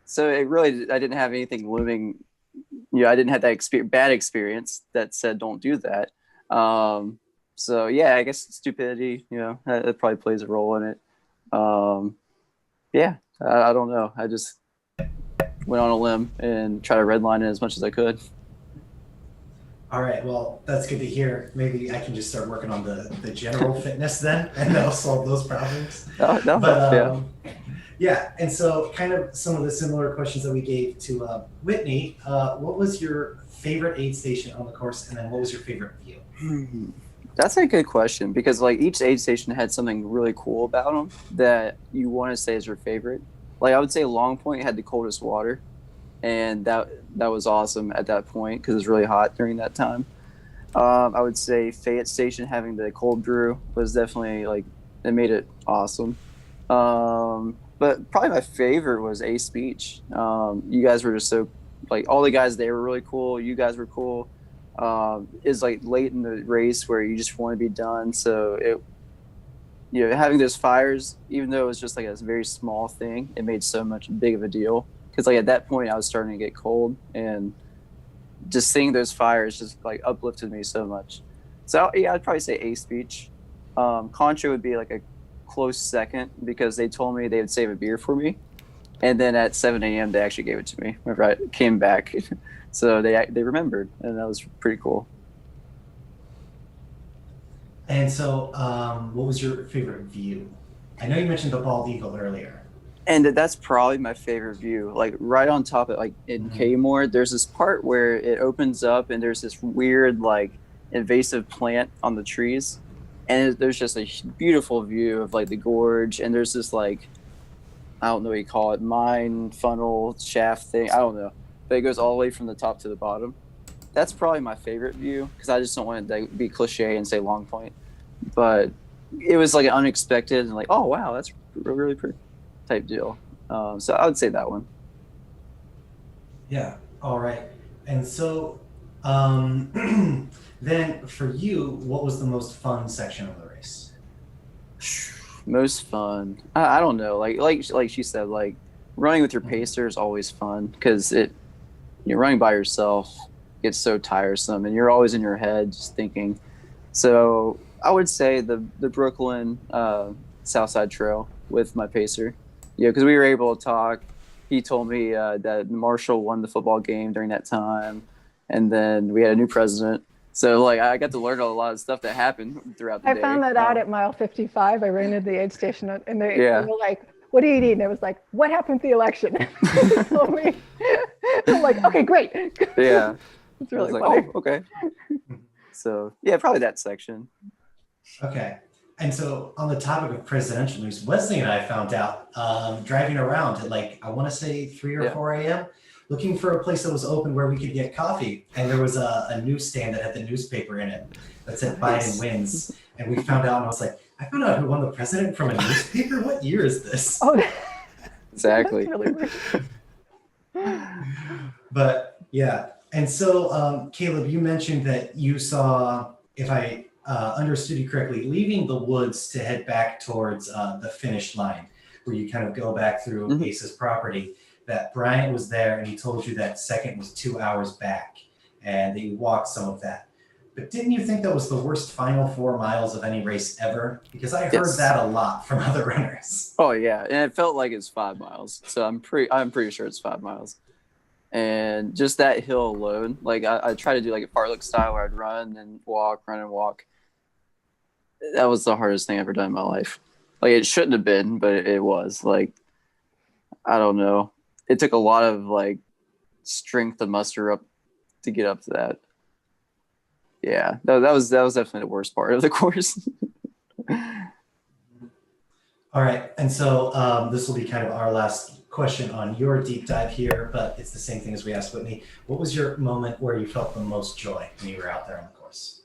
So I didn't have anything looming. I didn't have that bad experience that said don't do that. So yeah, I guess stupidity, that probably plays a role in it. I don't know. I just went on a limb and tried to redline it as much as I could. All right, well, that's good to hear. Maybe I can just start working on the general fitness then, and that'll solve those problems. Yeah, and so kind of some of the similar questions that we gave to Whitney. What was your favorite aid station on the course, and then what was your favorite view? That's a good question, because like each aid station had something really cool about them that you want to say is your favorite. Like I would say Long Point had the coldest water, and that was awesome at that point because it was really hot during that time. I would say Fayette Station having the cold brew was definitely it made it awesome. But probably my favorite was Ace Beach. You guys were just so all the guys there were really cool. You guys were cool. Is late in the race where you just want to be done. So having those fires, even though it was just a very small thing, it made so much big of a deal. Because at that point I was starting to get cold, and just seeing those fires just uplifted me so much. So yeah, I'd probably say Ace Beach. Concho would be a close second because they told me they would save a beer for me, and then at 7 a.m. they actually gave it to me whenever I came back. So they remembered, and that was pretty cool. And so what was your favorite view? I know you mentioned the bald eagle earlier. And that's probably my favorite view. Right on top of in Kmore, there's this part where it opens up and there's this weird invasive plant on the trees, and there's just a beautiful view of the gorge, and there's this I don't know what you call it, mine funnel shaft thing, I don't know, but it goes all the way from the top to the bottom. That's probably my favorite view because I just don't want it to be cliche and say Long Point, but it was an unexpected and oh wow, that's really pretty type deal. So I would say that one. Yeah. All right. And so, then for you, what was the most fun section of the race? Most fun. I don't know. Like she said, like running with your Mhm. pacer is always fun because you're running by yourself gets so tiresome and you're always in your head just thinking. So I would say the Brooklyn Southside Trail with my pacer. Yeah, because we were able to talk. He told me that Marshall won the football game during that time, and then we had a new president. So like I got to learn a lot of stuff that happened throughout the I day. found that out at mile 55. I ran into the aid station and they Yeah. were like, what do you need? And I was like, what happened to the election? They told me. I'm like, okay, great. Yeah. It's I was really like, funny. oh, okay. So yeah, probably that section. Okay. And so, on the topic of presidential news, Wesley and I found out driving around at like, I want to say 3 or Yeah. 4 a.m., looking for a place that was open where we could get coffee. And there was a newsstand that had the newspaper in it that said Nice. Biden wins. And we found out, and I was like, I found out who won the president from a newspaper? What year is this? Oh, Exactly. that's really weird. But yeah. And so, Caleb, you mentioned that you saw, if I understood you correctly, leaving the woods to head back towards the finish line, where you kind of go back through Mhm. Ace's property, that Bryant was there and he told you that second was 2 hours back and that you walked some of that. But didn't you think that was the worst final 4 miles of any race ever? Because I heard Yes. that a lot from other runners. Oh yeah, and it felt like it's 5 miles. So I'm pretty sure it's 5 miles. And just that hill alone, like I try to do like a fartlek style where I'd run and walk. That was the hardest thing I've ever done in my life. Like it shouldn't have been, but it was. Like I don't know. It took a lot of like strength to muster up to get up to that. Yeah, that was definitely the worst part of the course. All right. And so this will be kind of our last question on your deep dive here, but it's the same thing as we asked Whitney. What was your moment where you felt the most joy when you were out there on the course?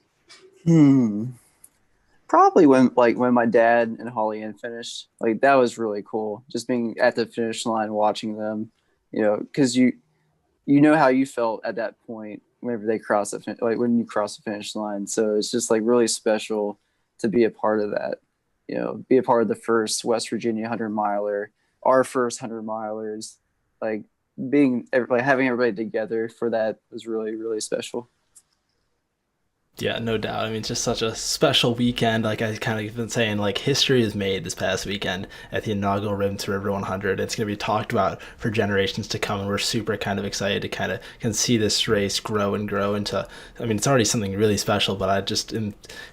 Probably when my dad and Holly Ann finished. Like that was really cool. Just being at the finish line, watching them, because you know how you felt at that point whenever they cross like when you cross the finish line. So it's just like really special to be a part of that. Be a part of the first West Virginia 100-miler, our first 100-milers. Like having everybody together for that was really, really special. Yeah, no doubt. I mean, it's just such a special weekend. Like I kind of been saying, like history is made this past weekend at the inaugural Rim to River 100. It's going to be talked about for generations to come, and we're super kind of excited to kind of can see this race grow and grow into. I mean, it's already something really special, but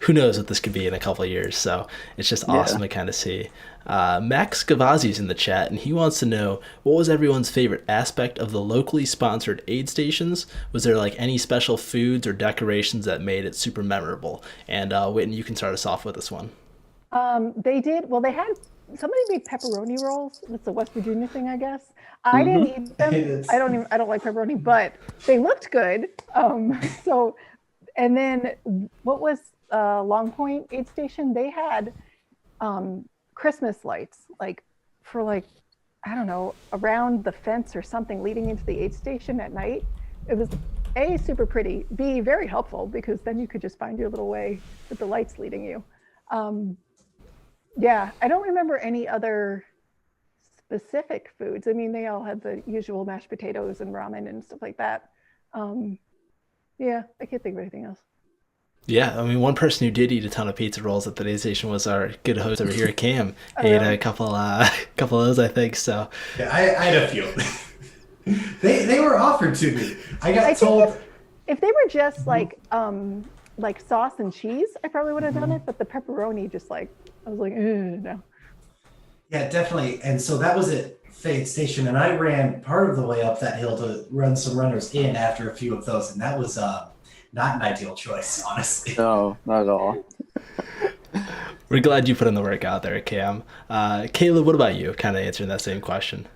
who knows what this could be in a couple of years. So it's just awesome to kind of see. Max Gavazzi's in the chat, and he wants to know what was everyone's favorite aspect of the locally sponsored aid stations. Was there like any special foods or decorations that made it super memorable? And Whitney, you can start us off with this one. They did. Well, they had somebody made pepperoni rolls. That's a West Virginia thing, I guess. I didn't eat them. I don't like pepperoni, but they looked good. So, and then what was Long Point aid station? They had Christmas lights, like for like, I don't know, around the fence or something leading into the aid station at night. It was A, super pretty, B, very helpful because then you could just find your little way with the lights leading you. Yeah, I don't remember any other specific foods. I mean, they all had the usual mashed potatoes and ramen and stuff like that. Yeah, I can't think of anything else. Yeah, I mean, one person who did eat a ton of pizza rolls at the aid station was our good host over here, Cam. He ate a couple of those, I think. So yeah, I had a few. they were offered to me. I got told if they were just like sauce and cheese, I probably would have done it. But the pepperoni, just like I was like, no. Yeah, definitely. And so that was at Fayette Station, and I ran part of the way up that hill to run some runners in after a few of those, and that was not an ideal choice, honestly. No, not at all. We're glad you put in the work out there, Cam. Caleb, what about you? Kind of answering that same question.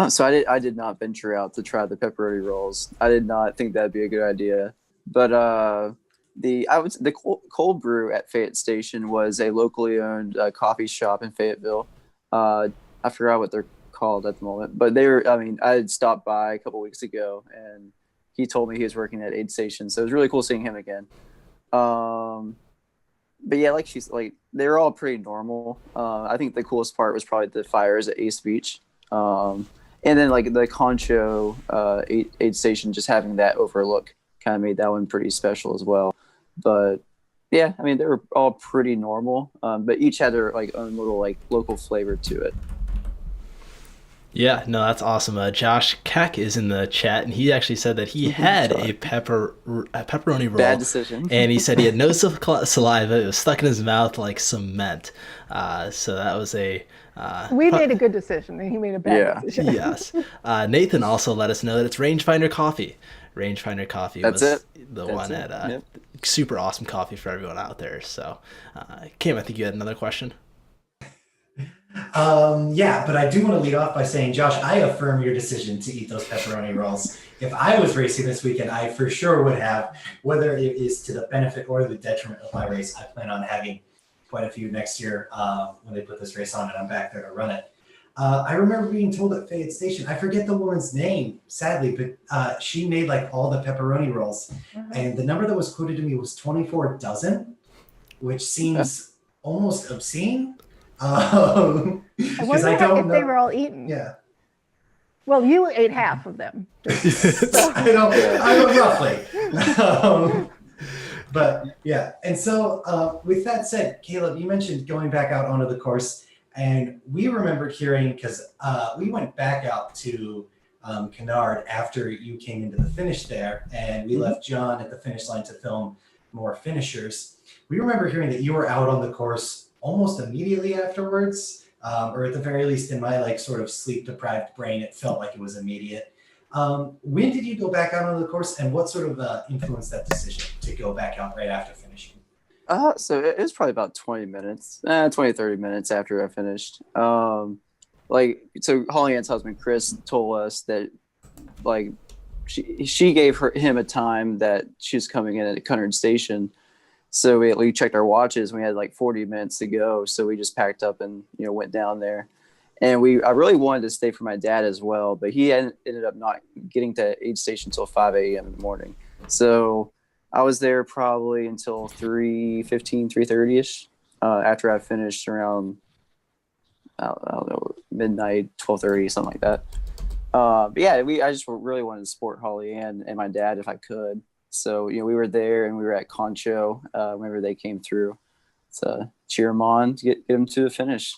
So I did not venture out to try the pepperoni rolls. I did not think that'd be a good idea. But the Cold Brew at Fayette Station was a locally owned coffee shop in Fayetteville. I forgot what they're called at the moment, but I had stopped by a couple weeks ago and he told me he was working at aid station. So it was really cool seeing him again. But yeah, they're all pretty normal. I think the coolest part was probably the fires at Ace Beach. And then like the Concho aid station, just having that overlook kind of made that one pretty special as well. But yeah, I mean, they were all pretty normal, but each had their like own little like local flavor to it. Yeah, no, that's awesome. Josh Keck is in the chat, and he actually said that he had a pepperoni roll. Bad decision. And he said he had no saliva. It was stuck in his mouth like cement. So that was we made a good decision, and he made a bad decision. Yes. Nathan also let us know that it's Rangefinder Coffee. Rangefinder Coffee That's was it. the That's one it. at Yep. super awesome coffee for everyone out there. So, Cam, I think you had another question. Yeah, but I do want to lead off by saying, Josh, I affirm your decision to eat those pepperoni rolls. If I was racing this weekend, I for sure would have, whether it is to the benefit or the detriment of my race. I plan on having quite a few next year when they put this race on and I'm back there to run it. I remember being told at Fayette Station, I forget the woman's name, sadly, but she made like all the pepperoni rolls. Mm-hmm. And the number that was quoted to me was 24 dozen, which seems almost obscene. I wonder if they were all eaten. Yeah. Well, you ate half of them. I know roughly. But yeah. And so with that said, Caleb, you mentioned going back out onto the course, and we remembered hearing, because we went back out to Kennard after you came into the finish there, and we left John at the finish line to film more finishers. We remember hearing that you were out on the course almost immediately afterwards, or at the very least in my like sort of sleep deprived brain, it felt like it was immediate. When did you go back out on the course, and what sort of influenced that decision to go back out right after finishing? So it was probably about 20 minutes, 20, 30 minutes after I finished. So Holly Ann's husband, Chris, told us that like she gave him a time that she was coming in at Cunard Station. So we checked our watches and we had like 40 minutes to go. So we just packed up and, went down there. And I really wanted to stay for my dad as well, but he ended up not getting to aid station until 5 a.m. in the morning. So I was there probably until 3:15, 3:30ish after I finished around, I don't know, midnight, 12:30, something like that. But yeah, I just really wanted to support Holly Ann and my dad if I could. So, we were there and we were at Concho whenever they came through to cheer them on to get them to the finish.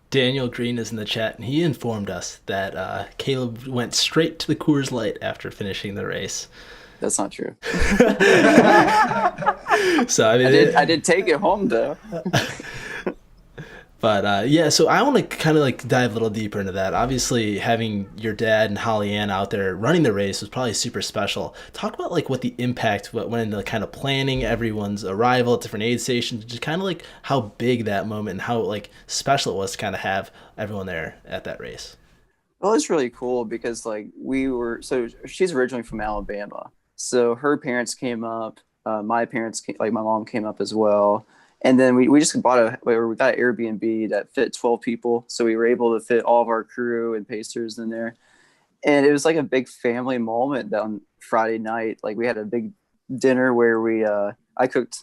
Daniel Green is in the chat, and he informed us that Caleb went straight to the Coors Light after finishing the race. That's not true. So I mean, I did take it home though. But yeah, so I want to kind of like dive a little deeper into that. Obviously, having your dad and Holly Ann out there running the race was probably super special. Talk about like what the impact went into kind of planning everyone's arrival at different aid stations, just kind of like how big that moment and how like special it was to kind of have everyone there at that race. Well, it's really cool because like so she's originally from Alabama. So her parents came up, my parents, my mom came up as well. And then we just got an Airbnb that fit 12 people. So we were able to fit all of our crew and pacers in there. And it was like a big family moment on Friday night. Like we had a big dinner where I cooked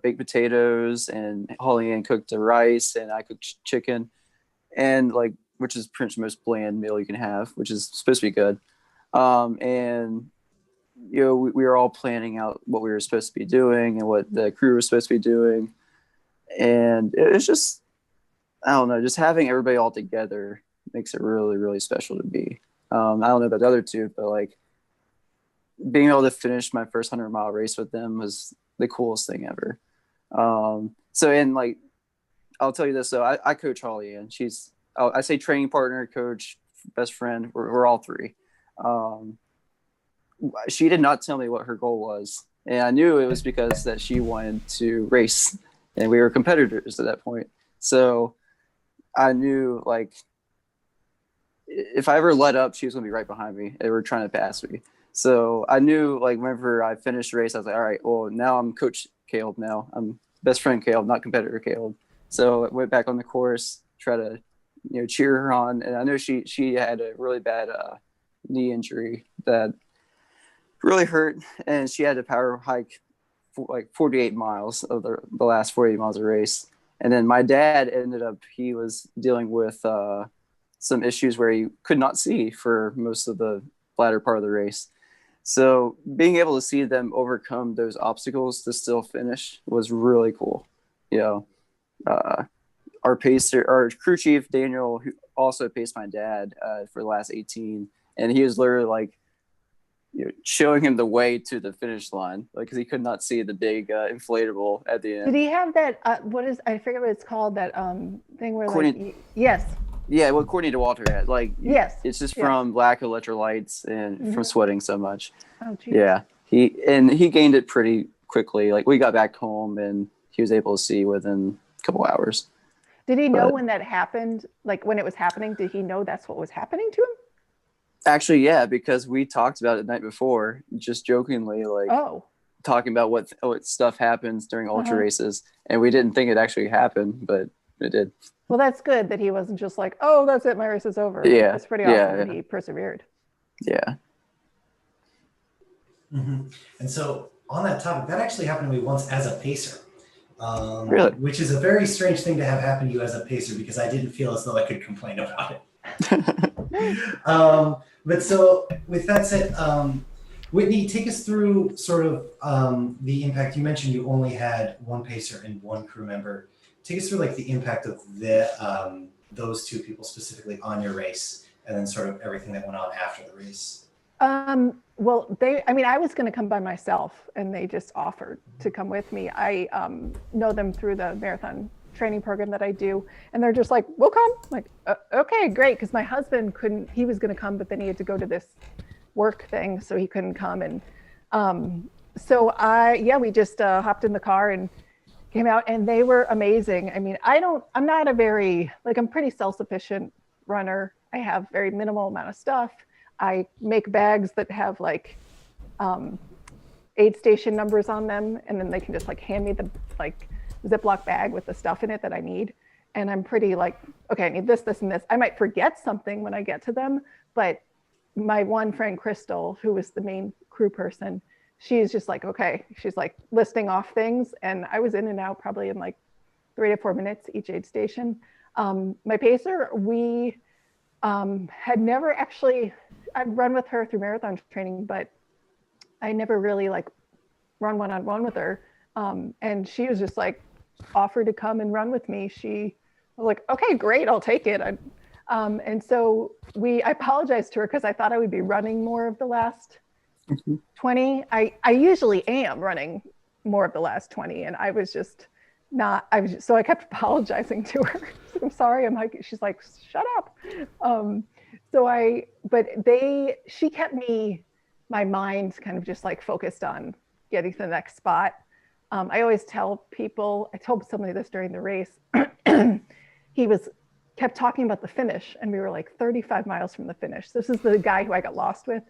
baked potatoes and Holly Ann cooked the rice and I cooked chicken, and like, which is pretty much the most bland meal you can have, which is supposed to be good. And we were all planning out what we were supposed to be doing and what the crew was supposed to be doing. And it was just, I don't know, just having everybody all together makes it really, really special to be. I don't know about the other two, but like being able to finish my first 100-mile race with them was the coolest thing ever. And like, I'll tell you this though, I coach Holly Ann. I say training partner, coach, best friend. We're all three. She did not tell me what her goal was. And I knew it was because that she wanted to race and we were competitors at that point. So I knew like, if I ever let up, she was going to be right behind me. They were trying to pass me. So I knew like whenever I finished the race, I was like, all right, well now I'm coach Caleb now. I'm best friend Caleb, not competitor Caleb. So I went back on the course, try to cheer her on. And I know she had a really bad knee injury that really hurt, and she had to power hike for like 48 miles of the last 48 miles of race. And then my dad he was dealing with some issues where he could not see for most of the latter part of the race. So being able to see them overcome those obstacles to still finish was really cool. Our crew chief, Daniel, who also paced my dad for the last 18, and he was literally like, showing him the way to the finish line, like, because he could not see the big inflatable at the end. Did he have that? I forget what it's called. That thing where yes. Yeah, well, according to Walter, yes, it's just from lack of electrolytes and from sweating so much. Oh, geez. Yeah, he gained it pretty quickly. Like, we got back home and he was able to see within a couple hours. Did he know when that happened? Like, when it was happening, did he know that's what was happening to him? Actually, yeah, because we talked about it the night before, just jokingly, like talking about what stuff happens during ultra races, and we didn't think it actually happened, but it did. Well, that's good that he wasn't just like, oh, that's it, my race is over. Yeah, it's pretty awesome that he persevered. Yeah. Mm-hmm. And so on that topic, that actually happened to me once as a pacer. Really? Which is a very strange thing to have happen to you as a pacer, because I didn't feel as though I could complain about it. But so with that said, Whitney, take us through sort of the impact. You mentioned you only had one pacer and one crew member. Take us through like the impact of those two people specifically on your race, and then sort of everything that went on after the race. Well, I was going to come by myself, and they just offered to come with me. I know them through the marathon training program that I do, and they're just like, we'll come. I'm like, okay, great, because my husband couldn't. He was going to come, but then he had to go to this work thing, so he couldn't come. And we just hopped in the car and came out, and they were amazing. I mean, I'm not a very, I'm pretty self-sufficient runner. I have very minimal amount of stuff. I make bags that have aid station numbers on them, and then they can just hand me the Ziploc bag with the stuff in it that I need. And I'm pretty okay, I need this, this, and this. I might forget something when I get to them, but my one friend, Crystal, who was the main crew person, she's just okay. She's listing off things, and I was in and out probably in 3 to 4 minutes each aid station. My pacer, we had never actually, I'd run with her through marathon training, but I never really run one-on-one with her. And she was just offered to come and run with me. She was like, okay, great, I'll take it. And so I apologized to her because I thought I would be running more of the last 20. I usually am running more of the last 20, and I was just not, so I kept apologizing to her. I'm sorry. She's like, shut up. She kept my mind kind of just focused on getting to the next spot. I always tell people, I told somebody this during the race, he kept talking about the finish, and we were 35 miles from the finish. This is the guy who I got lost with.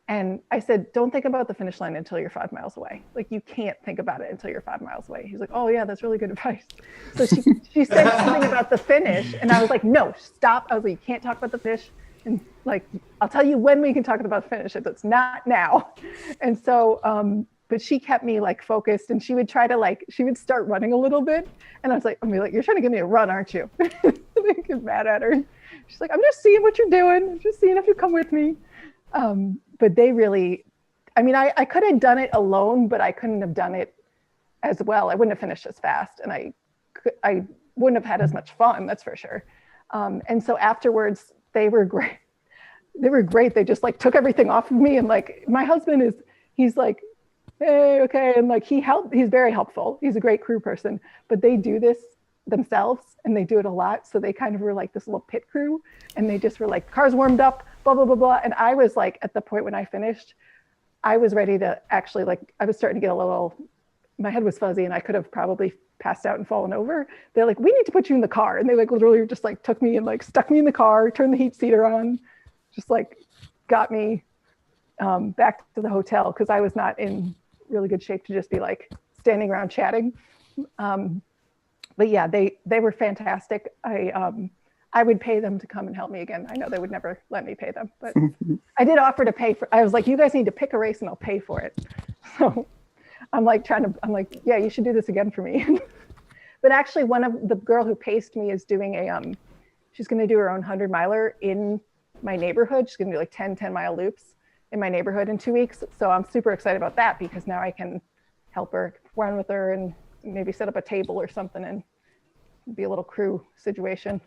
And I said, don't think about the finish line until you're 5 miles away. You can't think about it until you're 5 miles away. He's like, oh yeah, that's really good advice. So she said something about the finish, and I was like, no, stop. I was like, you can't talk about the finish. And I'll tell you when we can talk about the finish, if it's not now. And so, but she kept me focused, and she would try to she would start running a little bit. And I was like, you're trying to get me a run, aren't you? I get mad at her. She's like, I'm just seeing what you're doing. I'm just seeing if you come with me. But they really, I could have done it alone, but I couldn't have done it as well. I wouldn't have finished as fast, and I wouldn't have had as much fun, that's for sure. And so afterwards, they were great. They were great. They just took everything off of me, and my husband he's like, hey, okay. And he's very helpful. He's a great crew person, but they do this themselves, and they do it a lot. So they kind of were this little pit crew, and they just were cars warmed up, blah, blah, blah, blah. And I was at the point when I finished, I was ready to actually I was starting to get my head was fuzzy, and I could have probably passed out and fallen over. They're like, we need to put you in the car. And they literally just took me and stuck me in the car, turned the heat seater on, just got me back to the hotel, because I was not in really good shape to just be standing around chatting. But yeah, they were fantastic. I I would pay them to come and help me again. I know they would never let me pay them, but I did offer to pay for. I was like, you guys need to pick a race and I'll pay for it. So I'm like yeah, you should do this again for me. But actually, one of the girl who paced me is doing she's going to do her own 100-miler in my neighborhood. She's going to do like 10-mile loops in my neighborhood in 2 weeks. So I'm super excited about that because now I can help her, run with her, and maybe set up a table or something and be a little crew situation.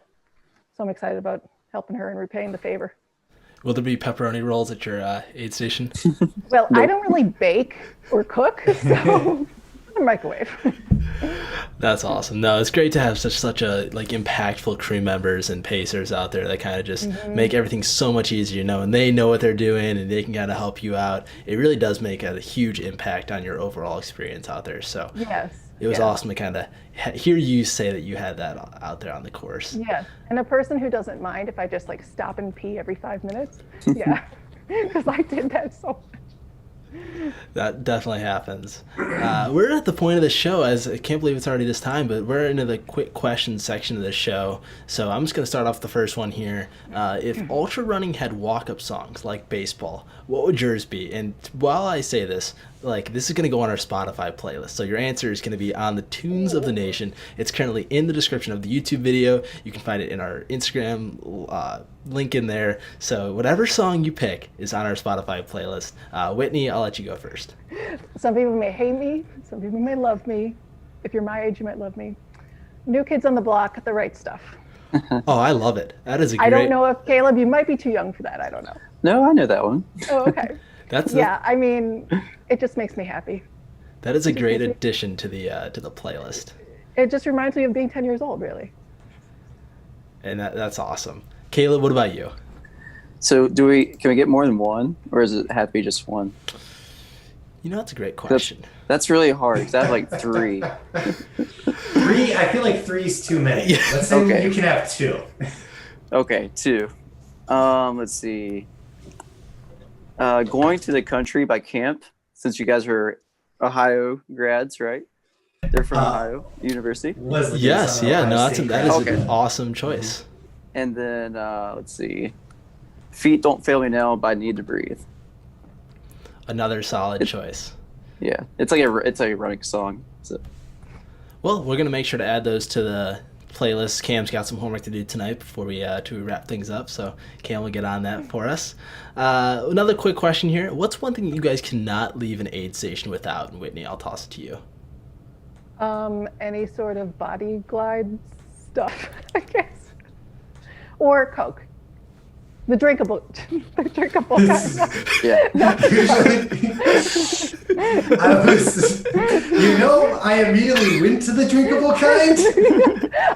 So I'm excited about helping her and repaying the favor. Will there be pepperoni rolls at your aid station? Well, I don't really bake or cook, so a microwave. That's awesome. No, it's great to have such a like impactful crew members and pacers out there that kind of just make everything so much easier, and they know what they're doing and they can kind of help you out. It really does make a huge impact on your overall experience out there. So yes, it was awesome to kind of hear you say that you had that out there on the course. Yeah, and a person who doesn't mind if I just like stop and pee every 5 minutes. Yeah, because I did that so much. That definitely happens. We're at the point of the show, as I can't believe it's already this time, but we're into the quick questions section of the show. So I'm just going to start off the first one here. If ultra running had walk-up songs like baseball, what would yours be? And while I say this, like, this is going to go on our Spotify playlist. So your answer is going to be on the Tunes of the Nation. It's currently in the description of the YouTube video. You can find it in our Instagram link in there. So whatever song you pick is on our Spotify playlist. Whitney, I'll let you go first. Some people may hate me. Some people may love me. If you're my age, you might love me. New Kids on the Block, The Right Stuff. Oh, I love it. That is a great... I don't know if, Caleb, you might be too young for that. I don't know. No, I know that one. Oh, okay. I mean, it just makes me happy. That is a great addition to the playlist. It just reminds me of being 10 years old, really. And that's awesome. Caleb, what about you? So can we get more than one, or does it have to be just one? That's a great question. That's really hard because I have like 3. 3? I feel like 3 is too many. Yeah. Let's say you can have 2. Okay, 2. Let's see. Going to the Country by Camp, since you guys are Ohio grads, right? They're from Ohio University. Yes, that is an awesome choice. And then let's see, Feet Don't Fail Me Now by Need to Breathe. Another solid choice. Yeah, it's like a running song. So. Well, we're gonna make sure to add those to the playlist. Cam's got some homework to do tonight before we wrap things up, so Cam will get on that for us. Another quick question here: what's one thing you guys cannot leave an aid station without? And Whitney, I'll toss it to you. Any sort of body glide stuff, I guess, or Coke. The drinkable kind. Yeah. I immediately went to the drinkable kind.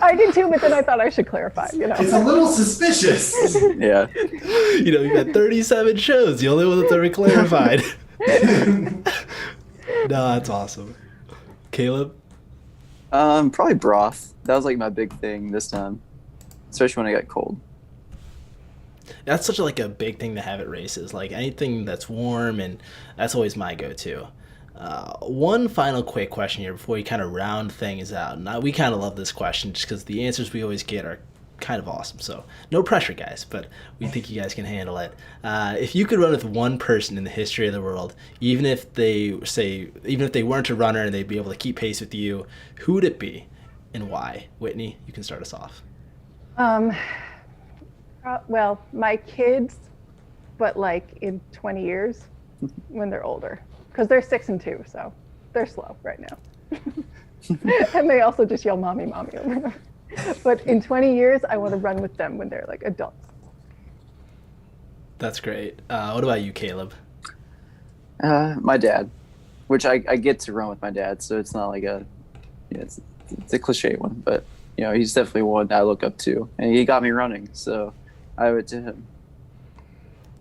I did too, but then I thought I should clarify. It's a little suspicious. Yeah. You've had 37 shows. The only one that's ever clarified. No, that's awesome. Caleb? Probably broth. That was like my big thing this time, especially when it got cold. That's such a big thing to have at races. Like anything that's warm, and that's always my go-to. One final quick question here before we kind of round things out. And we kind of love this question just because the answers we always get are kind of awesome. So no pressure, guys, but we think you guys can handle it. If you could run with one person in the history of the world, even if they weren't a runner and they'd be able to keep pace with you, who would it be and why? Whitney, you can start us off. Well, my kids, but like in 20 years when they're older, because they're 6 and 2, so they're slow right now. And they also just yell mommy, mommy over them. But in 20 years, I want to run with them when they're like adults. That's great. What about you, Caleb? My dad, which I get to run with my dad, so it's not like it's a cliche one, but he's definitely one I look up to, and he got me running, so I owe it to him.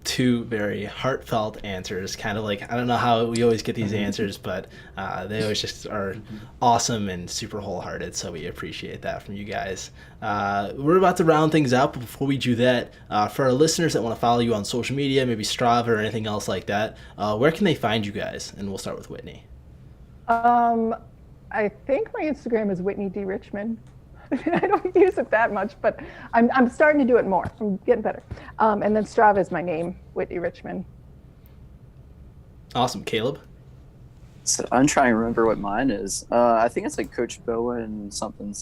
2 very heartfelt answers. Kind of like, I don't know how we always get these answers, but they always just are awesome and super wholehearted, so we appreciate that from you guys. We're about to round things out, but before we do that, for our listeners that want to follow you on social media, maybe Strava or anything else like that, where can they find you guys? And we'll start with Whitney. I think my Instagram is Whitney D. Richman. I don't use it that much, but I'm starting to do it more. I'm getting better. And then Strava is my name, Whitney Richman. Awesome. Caleb? So I'm trying to remember what mine is. I think it's like Coach Bowen something,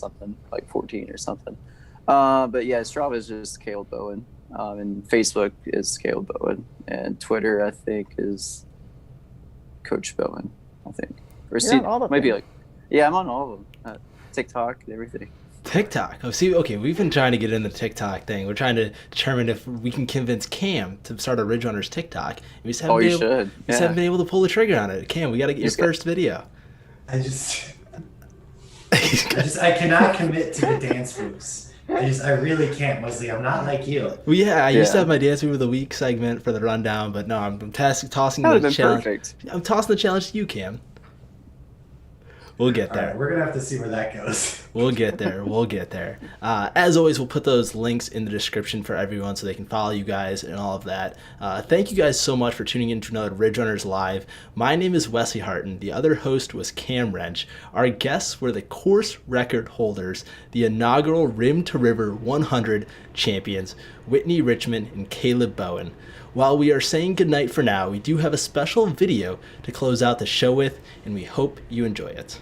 like 14 or something. But yeah, Strava is just Caleb Bowen. And Facebook is Caleb Bowen. And Twitter, I think, is Coach Bowen, I think. Or You're on all of maybe them. like, yeah, I'm on all of them. TikTok and everything. TikTok. Oh, see, okay, we've been trying to get in the TikTok thing. We're trying to determine if we can convince Cam to start a Ridge Runners TikTok. We just haven't, should. We just haven't been able to pull the trigger on it. Cam, we got to get your first video. I cannot commit to the dance moves. I really can't, Wesley. I'm not like you. Well, yeah, I used to have my Dance Move of the Week segment for the rundown, but no, I'm tossing the challenge. Perfect. I'm tossing the challenge to you, Cam. We'll get there. All right, we're going to have to see where that goes. We'll get there. We'll get there. As always, we'll put those links in the description for everyone so they can follow you guys and all of that. Thank you guys so much for tuning in to another Ridge Runners Live. My name is Wesley Harton. The other host was Cam Wrench. Our guests were the course record holders, the inaugural Rim to River 100 champions, Whitney Richman and Caleb Bowen. While we are saying goodnight for now, we do have a special video to close out the show with, and we hope you enjoy it.